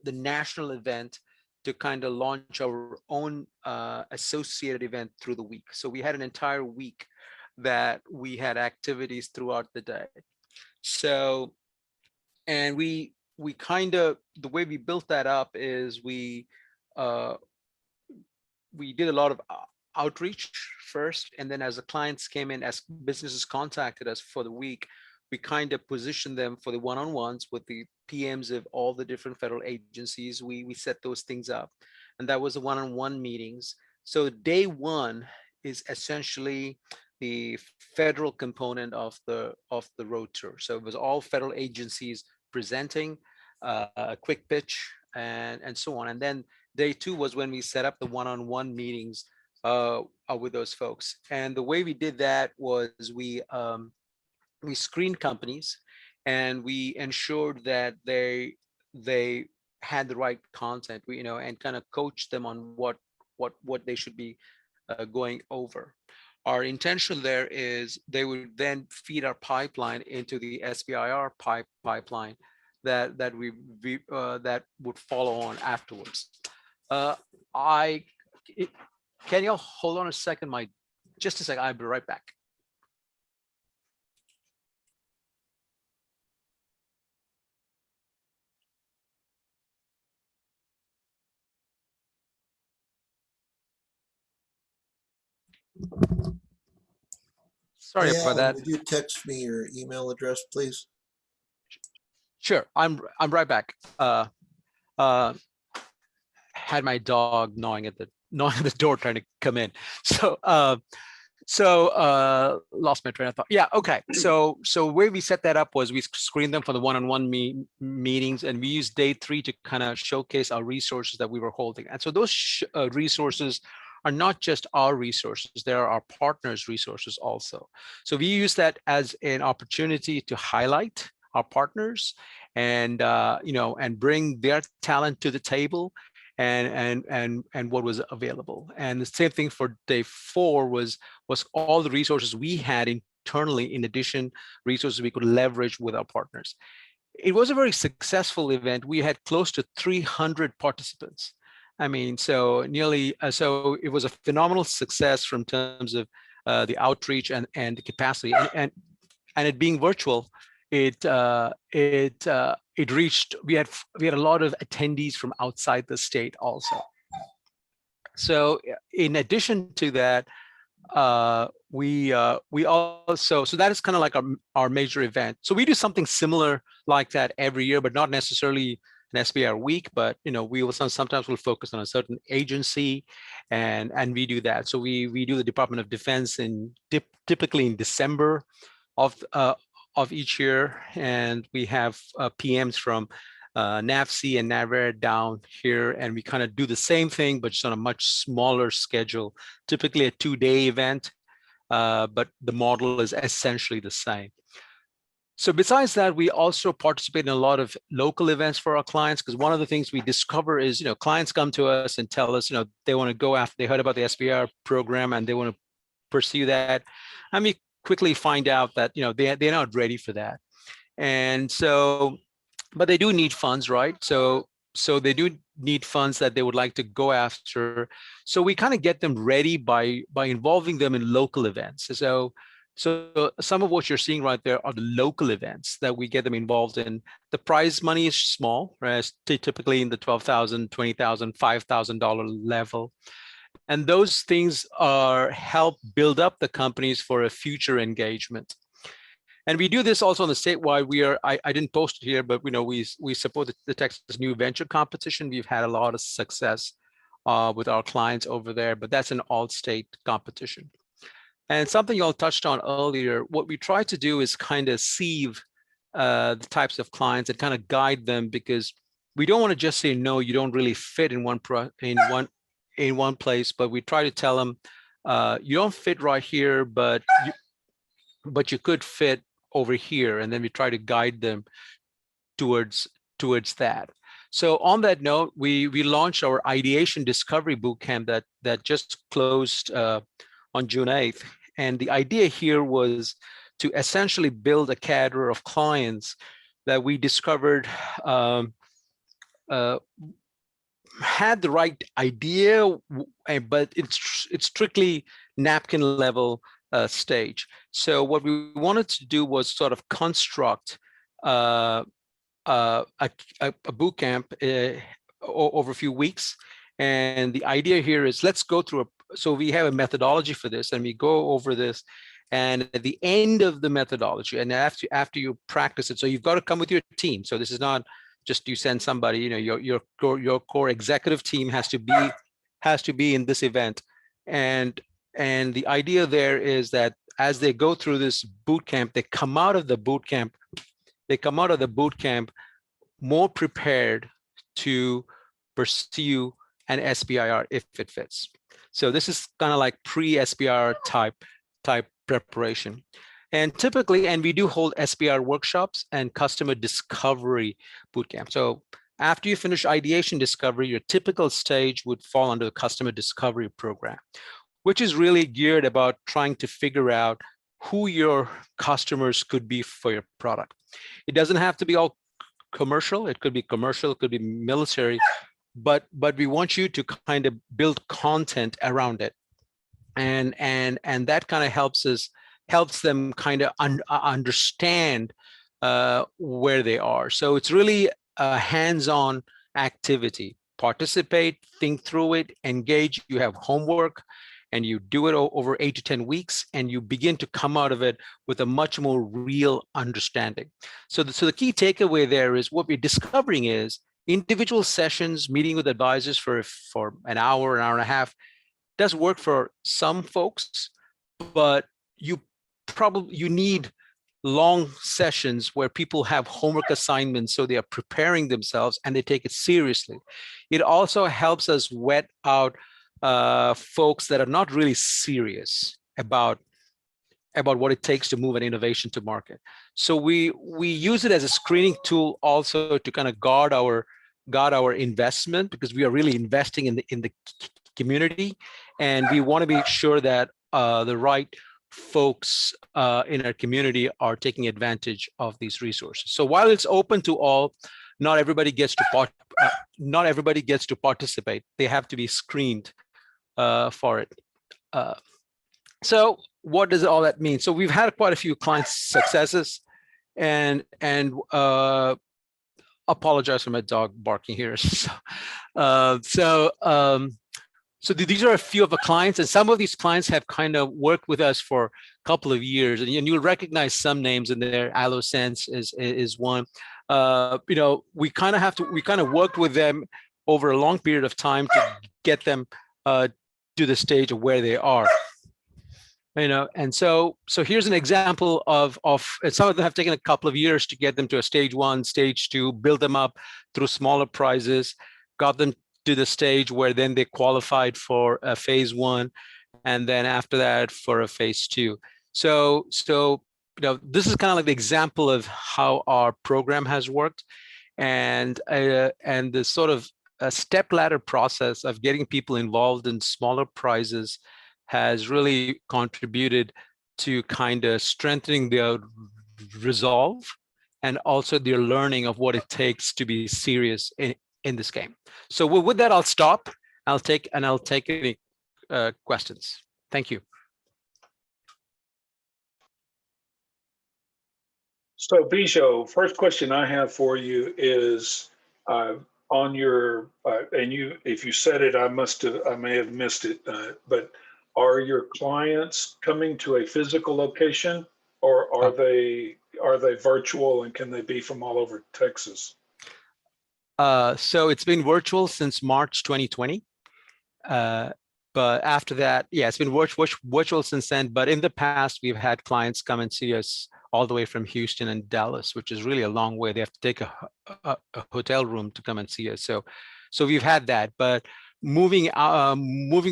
national event to kind of launch our own associated event through the week. So we had an entire week that we had activities throughout the day. So, and we kind of, the way we built that up is we did a lot of outreach first, and then as the clients came in, as businesses contacted us for the week, we kind of positioned them for the one-on-ones with the PMs of all the different federal agencies. We set those things up, and that was the one-on-one meetings. So day one is essentially the federal component of the road tour. So it was all federal agencies presenting a quick pitch and so on. And then day two was when we set up the one-on-one meetings with those folks. And the way we did that was we screened companies, and we ensured that they had the right content, and kind of coached them on what they should be going over. Our intention there is they would then feed our pipeline into the SBIR pipeline that would follow on afterwards. Can you hold on a second? Just a second, I'll be right back. Sorry Hey, about Alan, that. would you text me your email address, please? Sure, I'm right back. Had my dog gnawing at the door trying to come in. So So lost my train of thought. Yeah, okay. So the way we set that up was we screened them for the one-on-one meetings, and we used day 3 to kind of showcase our resources that we were holding. And so those resources are not just our resources, they are our partners' resources also. So we use that as an opportunity to highlight our partners and and bring their talent to the table and what was available. And the same thing for day 4 was all the resources we had internally, in addition, resources we could leverage with our partners. It was a very successful event. We had close to 300 participants. I mean, so nearly, so it was a phenomenal success from terms of the outreach and the capacity, and it being virtual, it reached, we had a lot of attendees from outside the state also. So in addition to that, we also, so that is kind of like our major event. So we do something similar like that every year, but not necessarily an SBR week, but we will sometimes we'll focus on a certain agency, and we do that. So we do the Department of Defense typically in December of each year, and we have PMs from NAVSEA and NAVAIR down here, and we kind of do the same thing, but just on a much smaller schedule, typically a 2-day event, but the model is essentially the same. So besides that, we also participate in a lot of local events for our clients, because one of the things we discover is, clients come to us and tell us, they want to go after, they heard about the SBR program and they want to pursue that. And we quickly find out that, they're not ready for that. And so, but they do need funds, right? So they do need funds that they would like to go after. So we kind of get them ready by involving them in local events. So some of what you're seeing right there are the local events that we get them involved in. The prize money is small, right? Typically in the $12,000, $20,000, $5,000 level. And those things help build up the companies for a future engagement. And we do this also on the statewide. I didn't post it here, but we support the Texas New Venture Competition. We've had a lot of success with our clients over there, but that's an all-state competition. And something y'all touched on earlier, what we try to do is kind of sieve the types of clients and kind of guide them, because we don't want to just say, no, you don't really fit in one place, but we try to tell them, you don't fit right here, but you could fit over here. And then we try to guide them towards that. So on that note, we launched our Ideation Discovery Bootcamp that just closed on June 8th. And the idea here was to essentially build a cadre of clients that we discovered had the right idea, but it's strictly napkin level stage. So what we wanted to do was sort of construct a boot camp over a few weeks. And the idea here is, let's go through so we have a methodology for this, and we go over this. And at the end of the methodology, and after you practice it, so you've got to come with your team. So this is not just you send somebody, your core executive team has to be in this event. And the idea there is that as they go through this boot camp, they come out of the boot camp more prepared to pursue an SBIR if it fits. So this is kind of like pre-SBIR type preparation. And typically, and we do hold SBIR workshops and customer discovery bootcamp. So after you finish ideation discovery, your typical stage would fall under the customer discovery program, which is really geared about trying to figure out who your customers could be for your product. It doesn't have to be all commercial. It could be commercial, it could be military, but we want you to kind of build content around it. And that kind of helps them kind of understand where they are. So it's really a hands-on activity. Participate, think through it, engage. You have homework, and you do it over 8 to 10 weeks, and you begin to come out of it with a much more real understanding. So the key takeaway there is what we're discovering is individual sessions, meeting with advisors for an hour and a half does work for some folks, but you need long sessions where people have homework assignments, so they are preparing themselves and they take it seriously. It also helps us vet out folks that are not really serious about what it takes to move an innovation to market. So we use it as a screening tool also to kind of guard our investment, because we are really investing in the community, and we want to be sure that the right folks in our community are taking advantage of these resources. So while it's open to all, not everybody gets to participate. They have to be screened for it. So what does all that mean? So we've had quite a few client successes, and apologize for my dog barking here. So these are a few of the clients, and some of these clients have kind of worked with us for a couple of years, and you'll recognize some names in there. AlloSense is one. We kind of worked with them over a long period of time to get them to the stage of where they are. And so here's an example of some of them have taken a couple of years to get them to a stage 1, stage 2, build them up through smaller prizes, got them to the stage where then they qualified for a phase 1, and then after that for a phase 2. So this is kind of like the example of how our program has worked, and the sort of a step ladder process of getting people involved in smaller prizes has really contributed to kind of strengthening their resolve and also their learning of what it takes to be serious in this game. So with that, I'll stop. I'll take any questions. Thank you. So Bijo, first question I have for you is on your, and if you said it, I may have missed it, but are your clients coming to a physical location, or are they virtual, and can they be from all over Texas? So it's been virtual since March 2020. But after that, yeah, it's been virtual since then. But in the past, we've had clients come and see us all the way from Houston and Dallas, which is really a long way. They have to take a hotel room to come and see us. So we've had that. But moving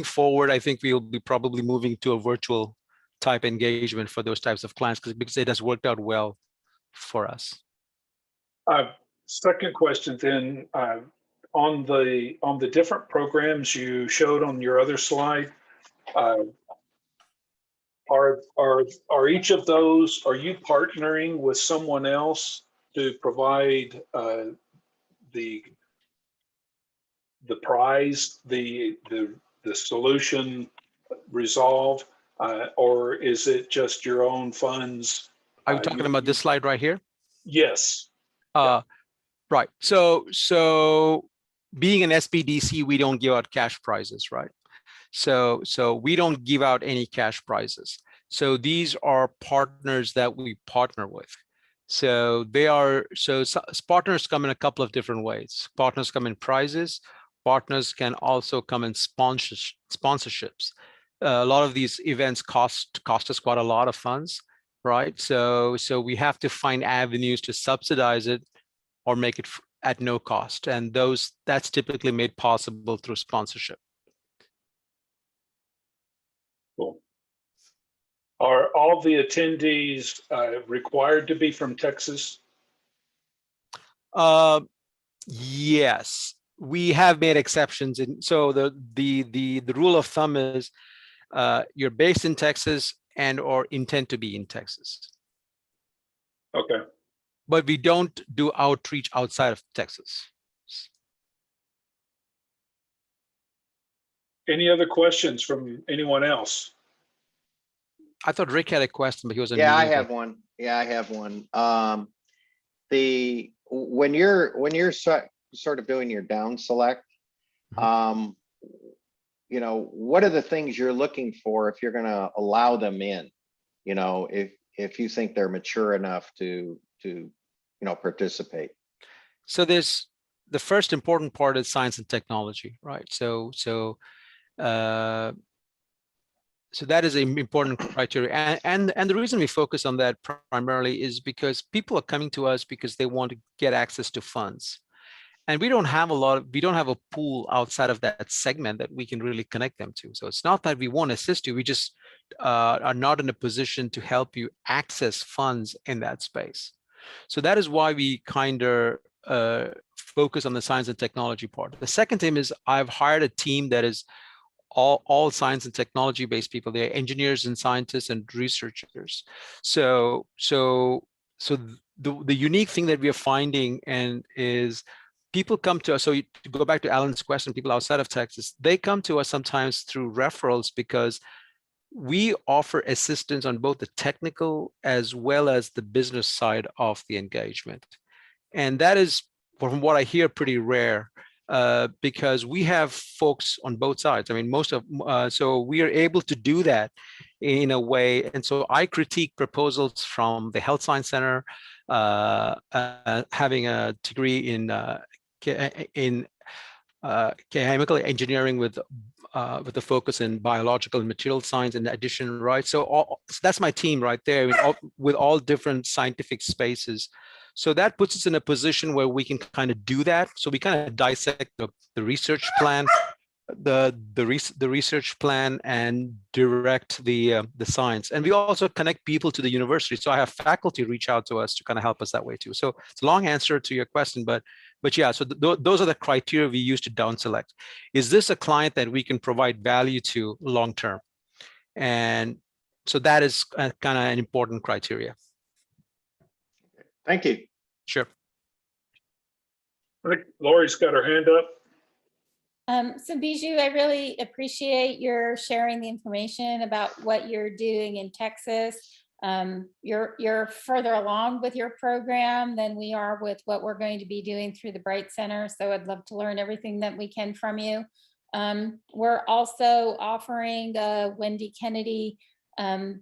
forward, I think we'll be probably moving to a virtual type engagement for those types of clients, because it has worked out well for us. Second question then, on the different programs you showed on your other slide, are each of those, are you partnering with someone else to provide the prize, the solution resolved, or is it just your own funds? Are you talking about this slide right here? Yes. Right. So being an SBDC, we don't give out cash prizes, right? So we don't give out any cash prizes. So these are partners that we partner with. So partners come in a couple of different ways. Partners come in prizes. Partners can also come in sponsorships. A lot of these events cost us quite a lot of funds, right? So we have to find avenues to subsidize it or make it at no cost, and that's typically made possible through sponsorship. Cool. Are all the attendees required to be from Texas? Yes, we have made exceptions, and so the rule of thumb is you're based in Texas and or intend to be in Texas. Okay. But we don't do outreach outside of Texas. Any other questions from anyone else? I thought Rick had a question, but he was on Yeah, I mute. have one. Yeah, I have one. When you're sort of doing your down select, what are the things you're looking for if you're going to allow them in? If you think they're mature enough to participate. So there's the first important part is science and technology, right? So so that is an important criteria, and the reason we focus on that primarily is because people are coming to us because they want to get access to funds, and we don't have a pool outside of that segment that we can really connect them to. So it's not that we won't assist you, we just are not in a position to help you access funds in that space. So that is why we kind of focus on the science and technology part. The second thing is I've hired a team that is all science and technology based people. They're engineers and scientists and researchers. So the unique thing that we are finding and is people come to us. So to go back to Alan's question, people outside of Texas, they come to us sometimes through referrals because we offer assistance on both the technical as well as the business side of the engagement. And that is, from what I hear, pretty rare. Because we have folks on both sides. I mean, so we are able to do that in a way. And so I critique proposals from the Health Science Center, having a degree in chemical engineering with a focus in biological and material science in addition, right? So that's my team right there, with all different scientific spaces. So that puts us in a position where we can kind of do that. So we kind of dissect the research plan, the research plan, and direct the science. And we also connect people to the university. So I have faculty reach out to us to kind of help us that way too. So it's a long answer to your question, but yeah. So those are the criteria we use to down select. Is this a client that we can provide value to long term? And so that is kind of an important criteria. Thank you. Sure. I think Laurie's got her hand up. So Bijo, I really appreciate your sharing the information about what you're doing in Texas. You're further along with your program than we are with what we're going to be doing through the Bright Center. So I'd love to learn everything that we can from you. We're also offering a Wendy Kennedy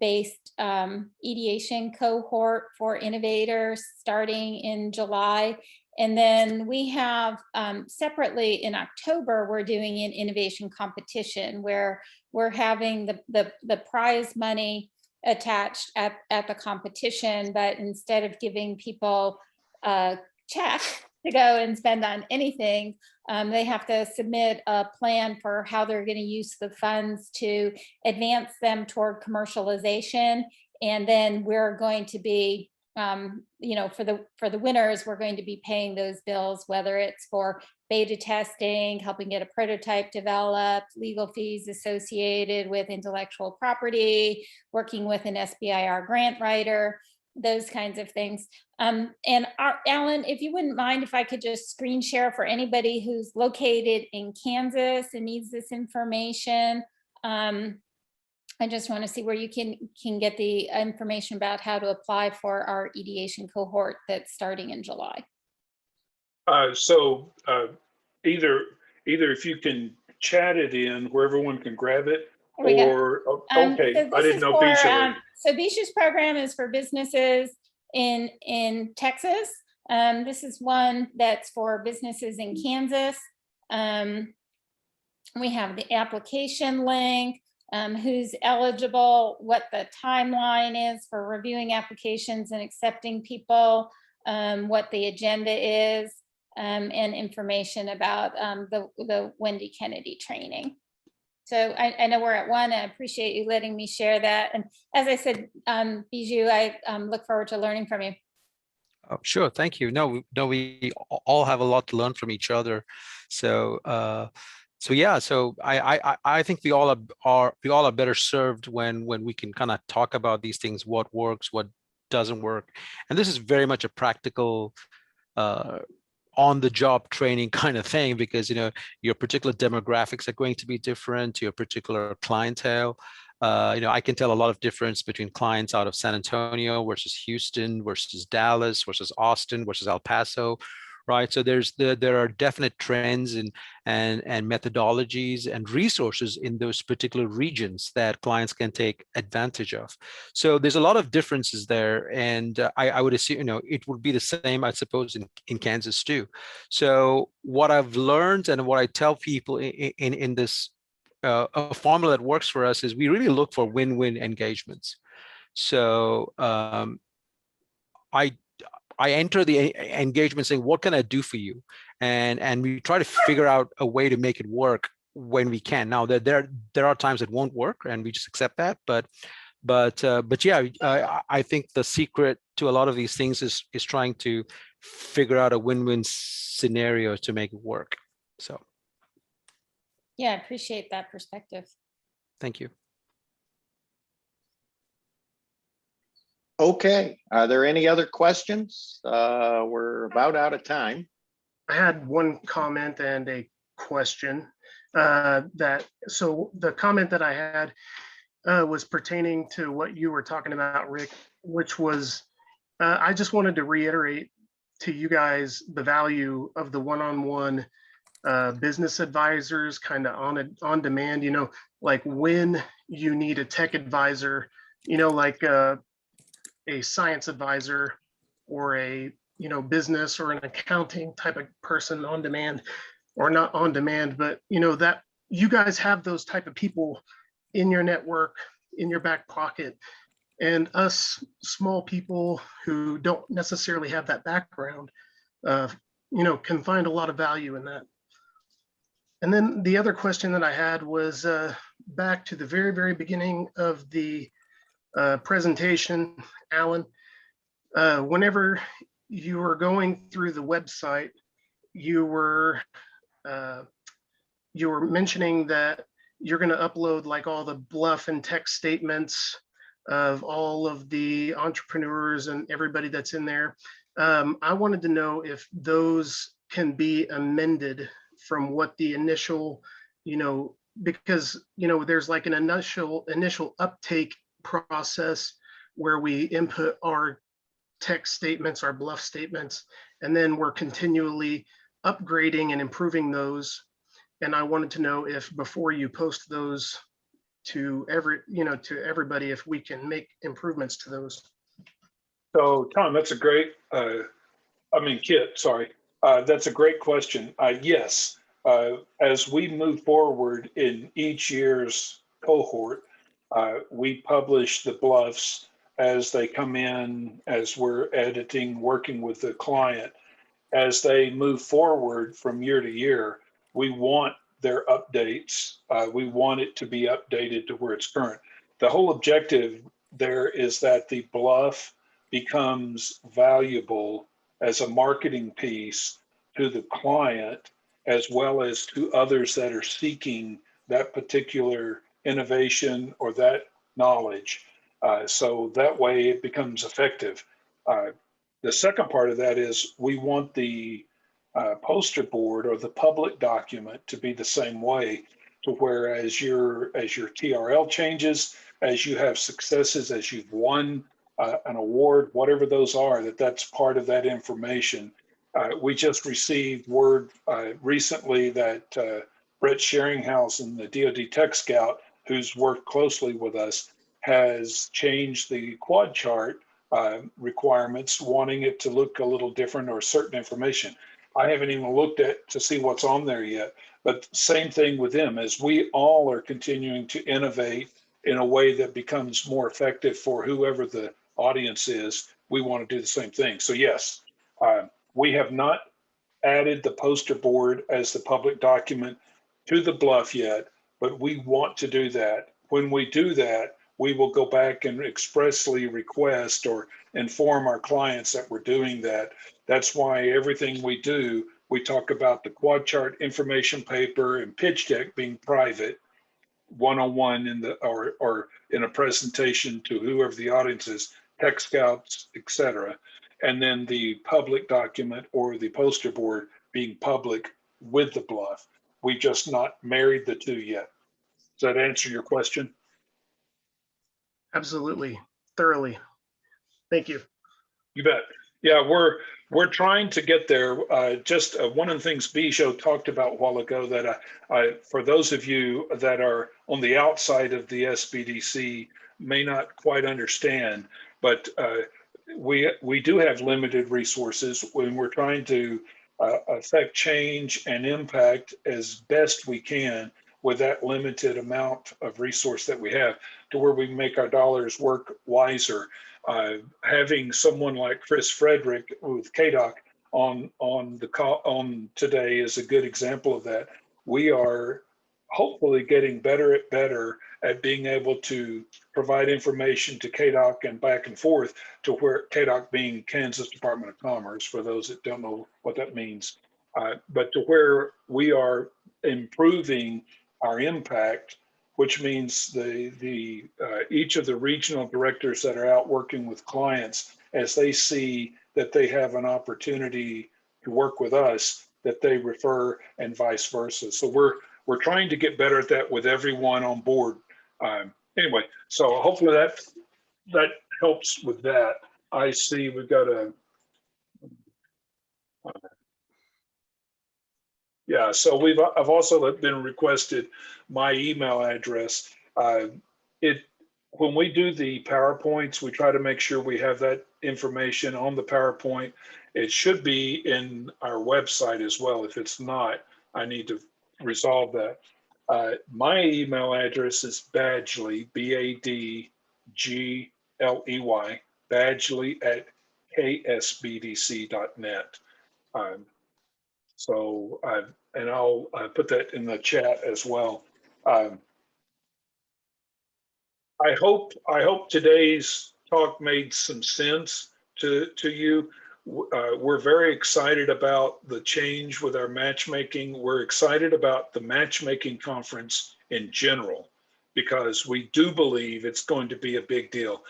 based ideation cohort for innovators starting in July. And then we have separately in October, we're doing an innovation competition where we're having the prize money attached at the competition, but instead of giving people a check to go and spend on anything, they have to submit a plan for how they're going to use the funds to advance them toward commercialization. And then we're going to be, for the winners, we're going to be paying those bills, whether it's for beta testing, helping get a prototype developed, legal fees associated with intellectual property, working with an SBIR grant writer, those kinds of things. And Alan, if you wouldn't mind if I could just screen share for anybody who's located in Kansas and needs this information. I just want to see where you can get the information about how to apply for our ideation cohort that's starting in July. Either if you can chat it in where everyone can grab it, Okay, so I didn't know Bijo. So Bijo's program is for businesses in Texas. This is one that's for businesses in Kansas. We have the application link, who's eligible, what the timeline is for reviewing applications and accepting people, what the agenda is, and information about the Wendy Kennedy training. So I know we're at one. I appreciate you letting me share that. And as I said, Bijo, I look forward to learning from you. Oh, sure, thank you. No, we all have a lot to learn from each other. So yeah, so I think we all are better served when we can kind of talk about these things, what works, what doesn't work, and this is very much a practical on-the-job training kind of thing, because your particular demographics are going to be different, your particular clientele. I can tell a lot of difference between clients out of San Antonio versus Houston versus Dallas versus Austin versus El Paso, right? So there are definite trends and methodologies and resources in those particular regions that clients can take advantage of. So there's a lot of differences there, and I would assume it would be the same, I suppose, in Kansas too. So what I've learned and what I tell people in this a formula that works for us is we really look for win-win engagements. So I enter the engagement saying, what can I do for you? And we try to figure out a way to make it work when we can. Now there are times it won't work, and we just accept that. But yeah, I think the secret to a lot of these things is trying to figure out a win-win scenario to make it work. So Yeah, I appreciate that perspective. thank you. Okay, are there any other questions? We're about out of time. I had one comment and a question. So the comment that I had was pertaining to what you were talking about, Rick, which was, I just wanted to reiterate to you guys the value of the one-on-one business advisors kind of on demand, you know, like when you need a tech advisor, you know, like a science advisor or a, you know, business or an accounting type of person on demand, or not on demand, but you know, that you guys have those type of people in your network, in your back pocket, and us small people who don't necessarily have that background, you know, can find a lot of value in that. And then the other question that I had was back to the very, very beginning of the presentation, Alan. Whenever you were going through the website, you were mentioning that you're going to upload like all the bluff and text statements of all of the entrepreneurs and everybody that's in there. I wanted to know if those can be amended from what the initial, you know, because, you know, there's like an initial uptake process where we input our text statements, our bluff statements, and then we're continually upgrading and improving those. And I wanted to know if before you post those to everybody, if we can make improvements to those. So Tom, that's a great, Kit, sorry. That's a great question. Yes, as we move forward in each year's cohort, we publish the bluffs as they come in, as we're editing, working with the client. As they move forward from year to year, we want their updates. We want it to be updated to where it's current. The whole objective there is that the bluff becomes valuable as a marketing piece to the client, as well as to others that are seeking that particular innovation or that knowledge. So that way it becomes effective. The second part of that is we want the poster board or the public document to be the same way, to where as your TRL changes, as you have successes, as you've won an award, whatever those are, that's part of that information. We just received word recently that Brett Sheringhausen, the DoD Tech Scout, who's worked closely with us, has changed the quad chart requirements, wanting it to look a little different or certain information. I haven't even looked at to see what's on there yet, but same thing with them. As we all are continuing to innovate in a way that becomes more effective for whoever the audience is, we want to do the same thing. So yes, we have not added the poster board as the public document to the bluff yet, but we want to do that. When we do that, we will go back and expressly request or inform our clients that we're doing that. That's why everything we do, we talk about the quad chart information paper and pitch deck being private, one-on-one in the or in a presentation to whoever the audience is, tech scouts, etc. And then the public document or the poster board being public with the bluff. We just not married the two yet. Does that answer your question? Absolutely, thoroughly. Thank you. You bet. Yeah, we're trying to get there. Just one of the things Bijo talked about a while ago that for those of you that are on the outside of the SBDC may not quite understand, but we do have limited resources when we're trying to affect change and impact as best we can. with that limited amount of resource that we have to where we make our dollars work wiser. Having someone like Chris Frederick with KDOC on the call on today is a good example of that. We are hopefully getting better at being able to provide information to KDOC and back and forth to where KDOC being Kansas Department of Commerce, for those that don't know what that means, but to where we are improving our impact, which means each of the regional directors that are out working with clients, as they see that they have an opportunity to work with us, that they refer and vice versa. So we're trying to get better at that with everyone on board. Anyway, so hopefully that helps with that. I see we've got yeah, so I've also been requested my email address. When we do the PowerPoints, we try to make sure we have that information on the PowerPoint. It should be in our website as well. If it's not, I need to resolve that. My email address is Badgley, Badgley, Badgley at ksbdc.net. And I'll put that in the chat as well. I hope today's talk made some sense to you. We're very excited about the change with our matchmaking. We're excited about the matchmaking conference in general, because we do believe it's going to be a big deal.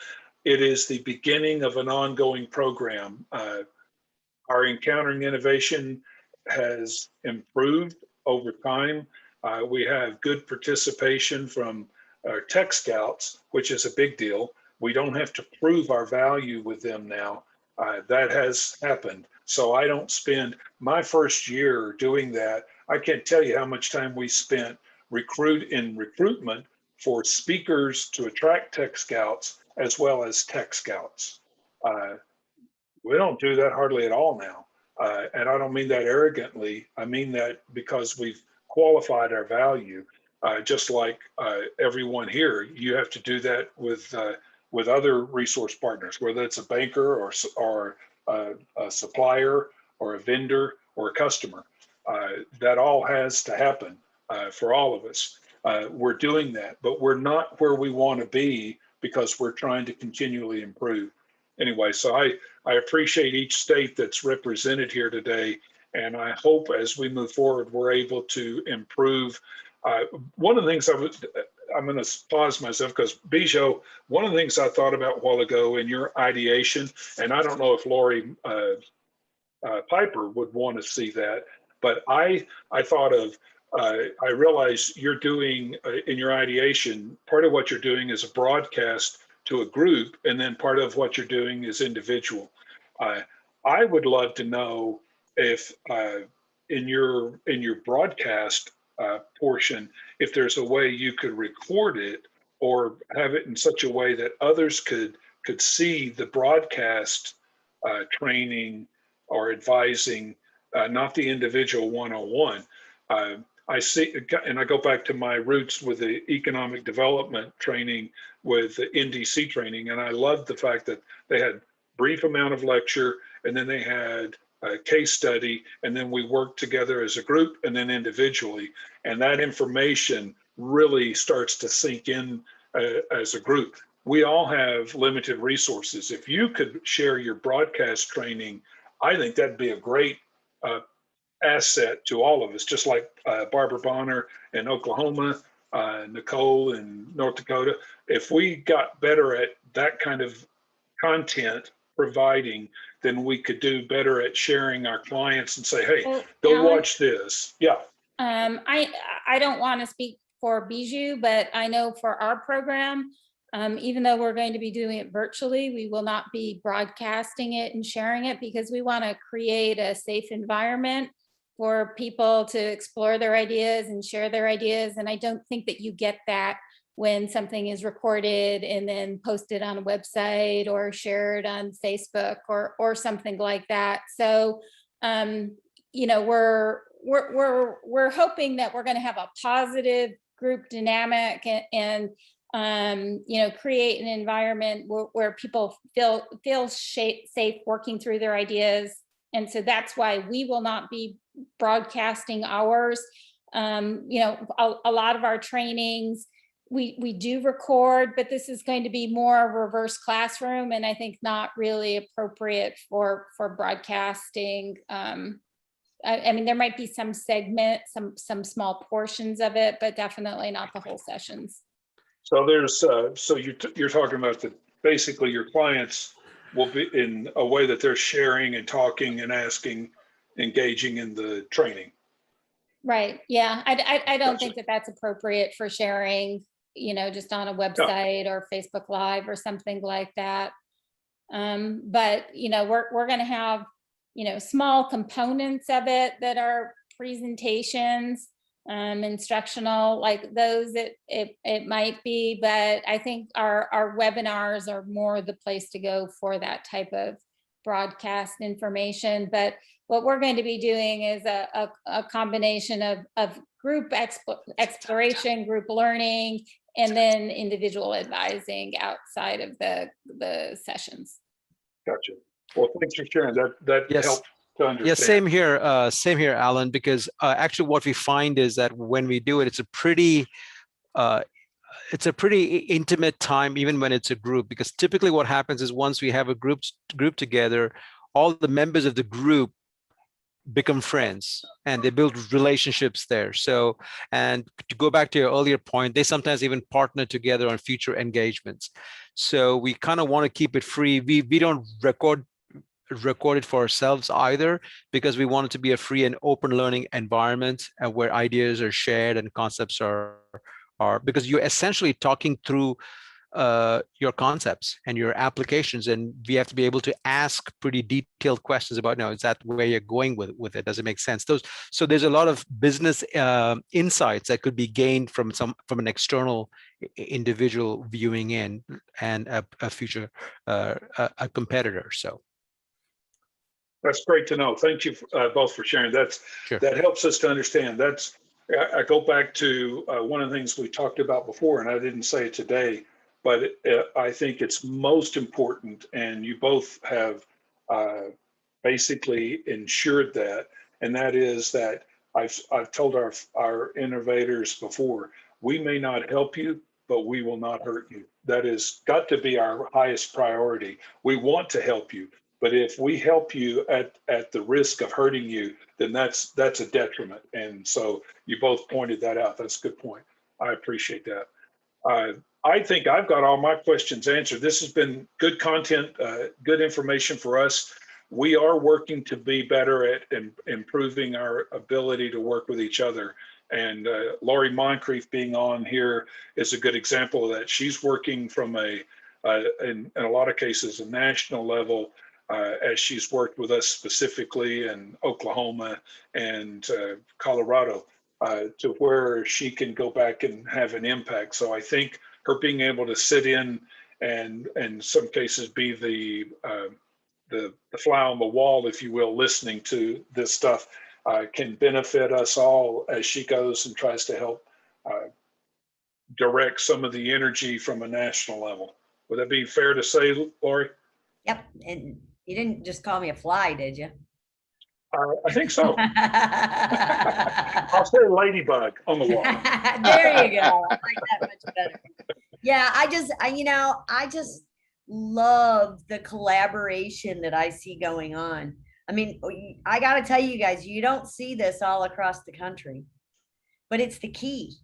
It is the beginning of an ongoing program. Our Encountering Innovation has improved over time. We have good participation from our tech scouts, which is a big deal. We don't have to prove our value with them now. That has happened. So I don't spend my first year doing that. I can't tell you how much time we spent recruitment for speakers to attract tech scouts as well as tech scouts. We don't do that hardly at all now. And I don't mean that arrogantly. I mean that because we've qualified our value. Just like everyone here, you have to do that with other resource partners, whether it's a banker or a supplier or a vendor or a customer. That all has to happen for all of us. We're doing that, but we're not where we want to be because we're trying to continually improve. Anyway, so I appreciate each state that's represented here today, and I hope as we move forward, we're able to improve. One of the things I'm going to pause myself because Bijo, one of the things I thought about a while ago in your ideation, and I don't know if Laurie Pieper would want to see that, but I thought of, I realize you're doing in your ideation, part of what you're doing is a broadcast to a group, and then part of what you're doing is individual. I would love to know if in your broadcast portion, if there's a way you could record it or have it in such a way that others could see the broadcast training or advising, not the individual one-on-one. I see, and I go back to my roots with the economic development training with the NDC training, and I loved the fact that they had brief amount of lecture, and then they had a case study, and then we worked together as a group and then individually, and that information really starts to sink in as a group. We all have limited resources. If you could share your broadcast training, I think that'd be a great asset to all of us, just like Barbara Bonner in Oklahoma, Nicole in North Dakota. If we got better at that kind of content providing, then we could do better at sharing our clients and say, hey, Well, go Alan, watch this. Yeah. I don't want to speak for Bijo, but I know for our program, even though we're going to be doing it virtually, we will not be broadcasting it and sharing it because we want to create a safe environment for people to explore their ideas and share their ideas. And I don't think that you get that when something is recorded and then posted on a website or shared on Facebook or something like that. So, you know, we're hoping that we're going to have a positive group dynamic and create an environment where people feel safe working through their ideas. And so that's why we will not be broadcasting ours. A lot of our trainings, we do record, but this is going to be more a reverse classroom, and I think not really appropriate for broadcasting. I mean, there might be some segment, some small portions of it, but definitely not the whole sessions. So there's, so you're talking about that basically your clients will be in a way that they're sharing and talking and asking, engaging in the training. Right. Yeah. I don't Gotcha. think that that's appropriate for sharing, just on a website or Facebook Live or something like that. But, we're going to have, small components of it that are presentations, instructional, like those that it might be, but I think our webinars are more the place to go for that type of broadcast information. But what we're going to be doing is a combination of group exploration, group learning, and then individual advising outside of the sessions. Gotcha. Well, thanks for sharing that. Yes. Helps to understand. Yeah, same here, Alan, because actually what we find is that when we do it, it's a pretty intimate time, even when it's a group, because typically what happens is once we have a group together, all the members of the group become friends and they build relationships there. So, and to go back to your earlier point, they sometimes even partner together on future engagements. So we kind of want to keep it free. We don't record it for ourselves either, because we want it to be a free and open learning environment where ideas are shared and concepts are because you're essentially talking through your concepts and your applications, and we have to be able to ask pretty detailed questions about, no, is that where you're going with it? Does it make sense? So there's a lot of business insights that could be gained from an external individual viewing in and a future a competitor. So that's great to know. Thank you both for sharing. That helps us to understand. I go back to one of the things we talked about before, and I didn't say it today, but I think it's most important, and you both have basically ensured that, and that is that I've told our innovators before, we may not help you, but we will not hurt you. That has got to be our highest priority. We want to help you, but if we help you at the risk of hurting you, then that's a detriment. And so you both pointed that out. That's a good point. I appreciate that. I think I've got all my questions answered. This has been good content, good information for us. We are working to be better at improving our ability to work with each other. And Laurie Moncrieff being on here is a good example of that. She's working from in a lot of cases, a national level, as she's worked with us specifically in Oklahoma and Colorado, to where she can go back and have an impact. So I think her being able to sit in and in some cases be the fly on the wall, if you will, listening to this stuff, can benefit us all as she goes and tries to help direct some of the energy from a national level. Would that be fair to say, Laurie? Yep. And you didn't just call me a fly, did you? I think so. I'll say ladybug on the wall. There you go. I like that much better. Yeah, I just love the collaboration that I see going on. I mean, I got to tell you guys, you don't see this all across the country, but it's the key.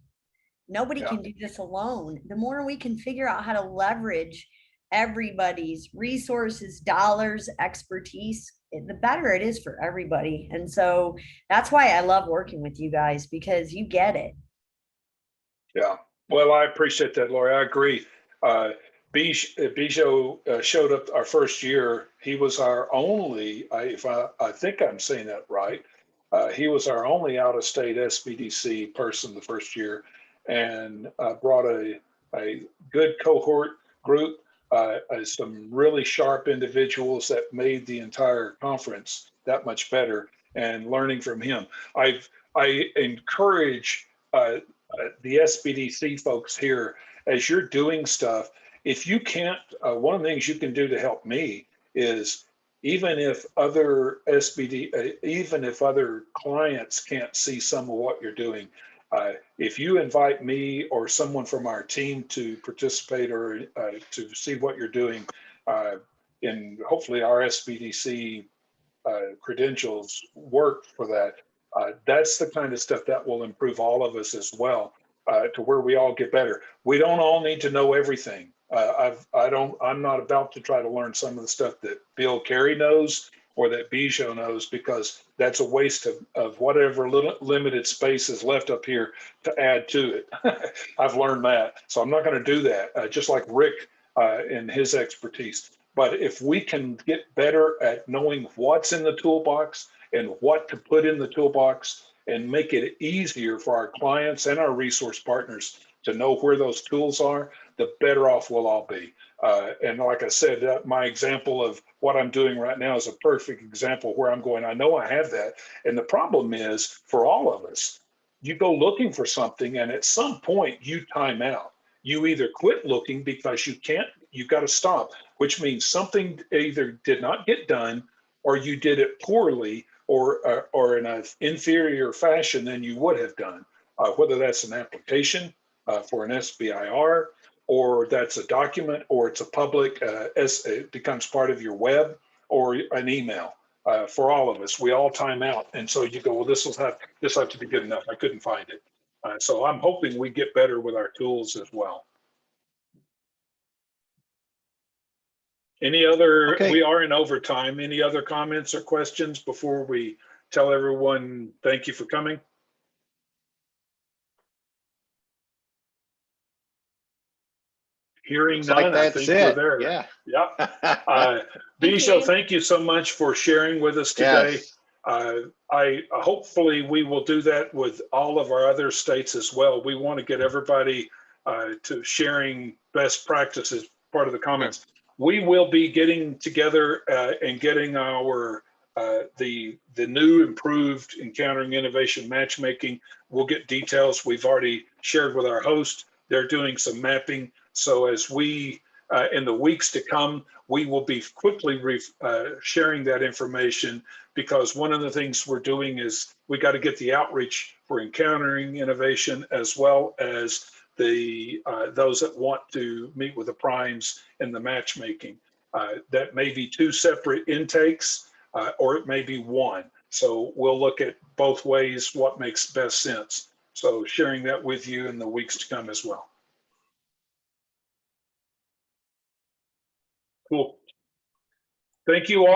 Nobody can do this alone. The more we can figure out how to leverage everybody's resources, dollars, expertise, the better it is for everybody. And so that's why I love working with you guys, because you get it. Yeah. Well, I appreciate that, Laurie. I agree. Bijo showed up our first year. He was our only, I think I'm saying that right. He was our only out-of-state SBDC person the first year, and brought a good cohort group, some really sharp individuals that made the entire conference that much better. and learning from him. I encourage the SBDC folks here, as you're doing stuff, if you can't, one of the things you can do to help me is, even if other even if other clients can't see some of what you're doing, if you invite me or someone from our team to participate or to see what you're doing, and hopefully our SBDC credentials work for that, that's the kind of stuff that will improve all of us as well, to where we all get better. We don't all need to know everything. I'm not about to try to learn some of the stuff that Bill Carey knows or that Bijo knows, because that's a waste of whatever little limited space is left up here to add to it. I've learned that. So I'm not going to do that, just like Rick in his expertise. But if we can get better at knowing what's in the toolbox and what to put in the toolbox, and make it easier for our clients and our resource partners to know where those tools are, the better off we'll all be. And like I said, my example of what I'm doing right now is a perfect example where I'm going, I know I have that. And the problem is, for all of us, you go looking for something and at some point you time out. You either quit looking because you've got to stop, which means something either did not get done, or you did it poorly, or in an inferior fashion than you would have done, whether that's an application for an SBIR, or that's a document, or it's a public, it becomes part of your web, or an email. For all of us, we all time out. And so you go, well, this have to be good enough. I couldn't find it. So I'm hoping we get better with our tools as well. Any other, Okay. We are in overtime. Any other comments or questions before we tell everyone thank you for coming? Hearing Looks none, like I that's think we're it. there. Yeah. Yeah. Thank Bijo, you. thank you so much for sharing with us today. Yes. I hopefully we will do that with all of our other states as well. We want to get everybody to sharing best practices, part of the comments. We will be getting together and getting our the new improved Encountering Innovation Matchmaking. We'll get details. We've already shared with our host. They're doing some mapping. So as we, in the weeks to come, we will be quickly sharing that information, because one of the things we're doing is we got to get the outreach for Encountering Innovation, as well as the those that want to meet with the primes in the matchmaking. That may be two separate intakes, or it may be one. So we'll look at both ways, what makes best sense. So sharing that with you in the weeks to come as well. Cool. Thank you all.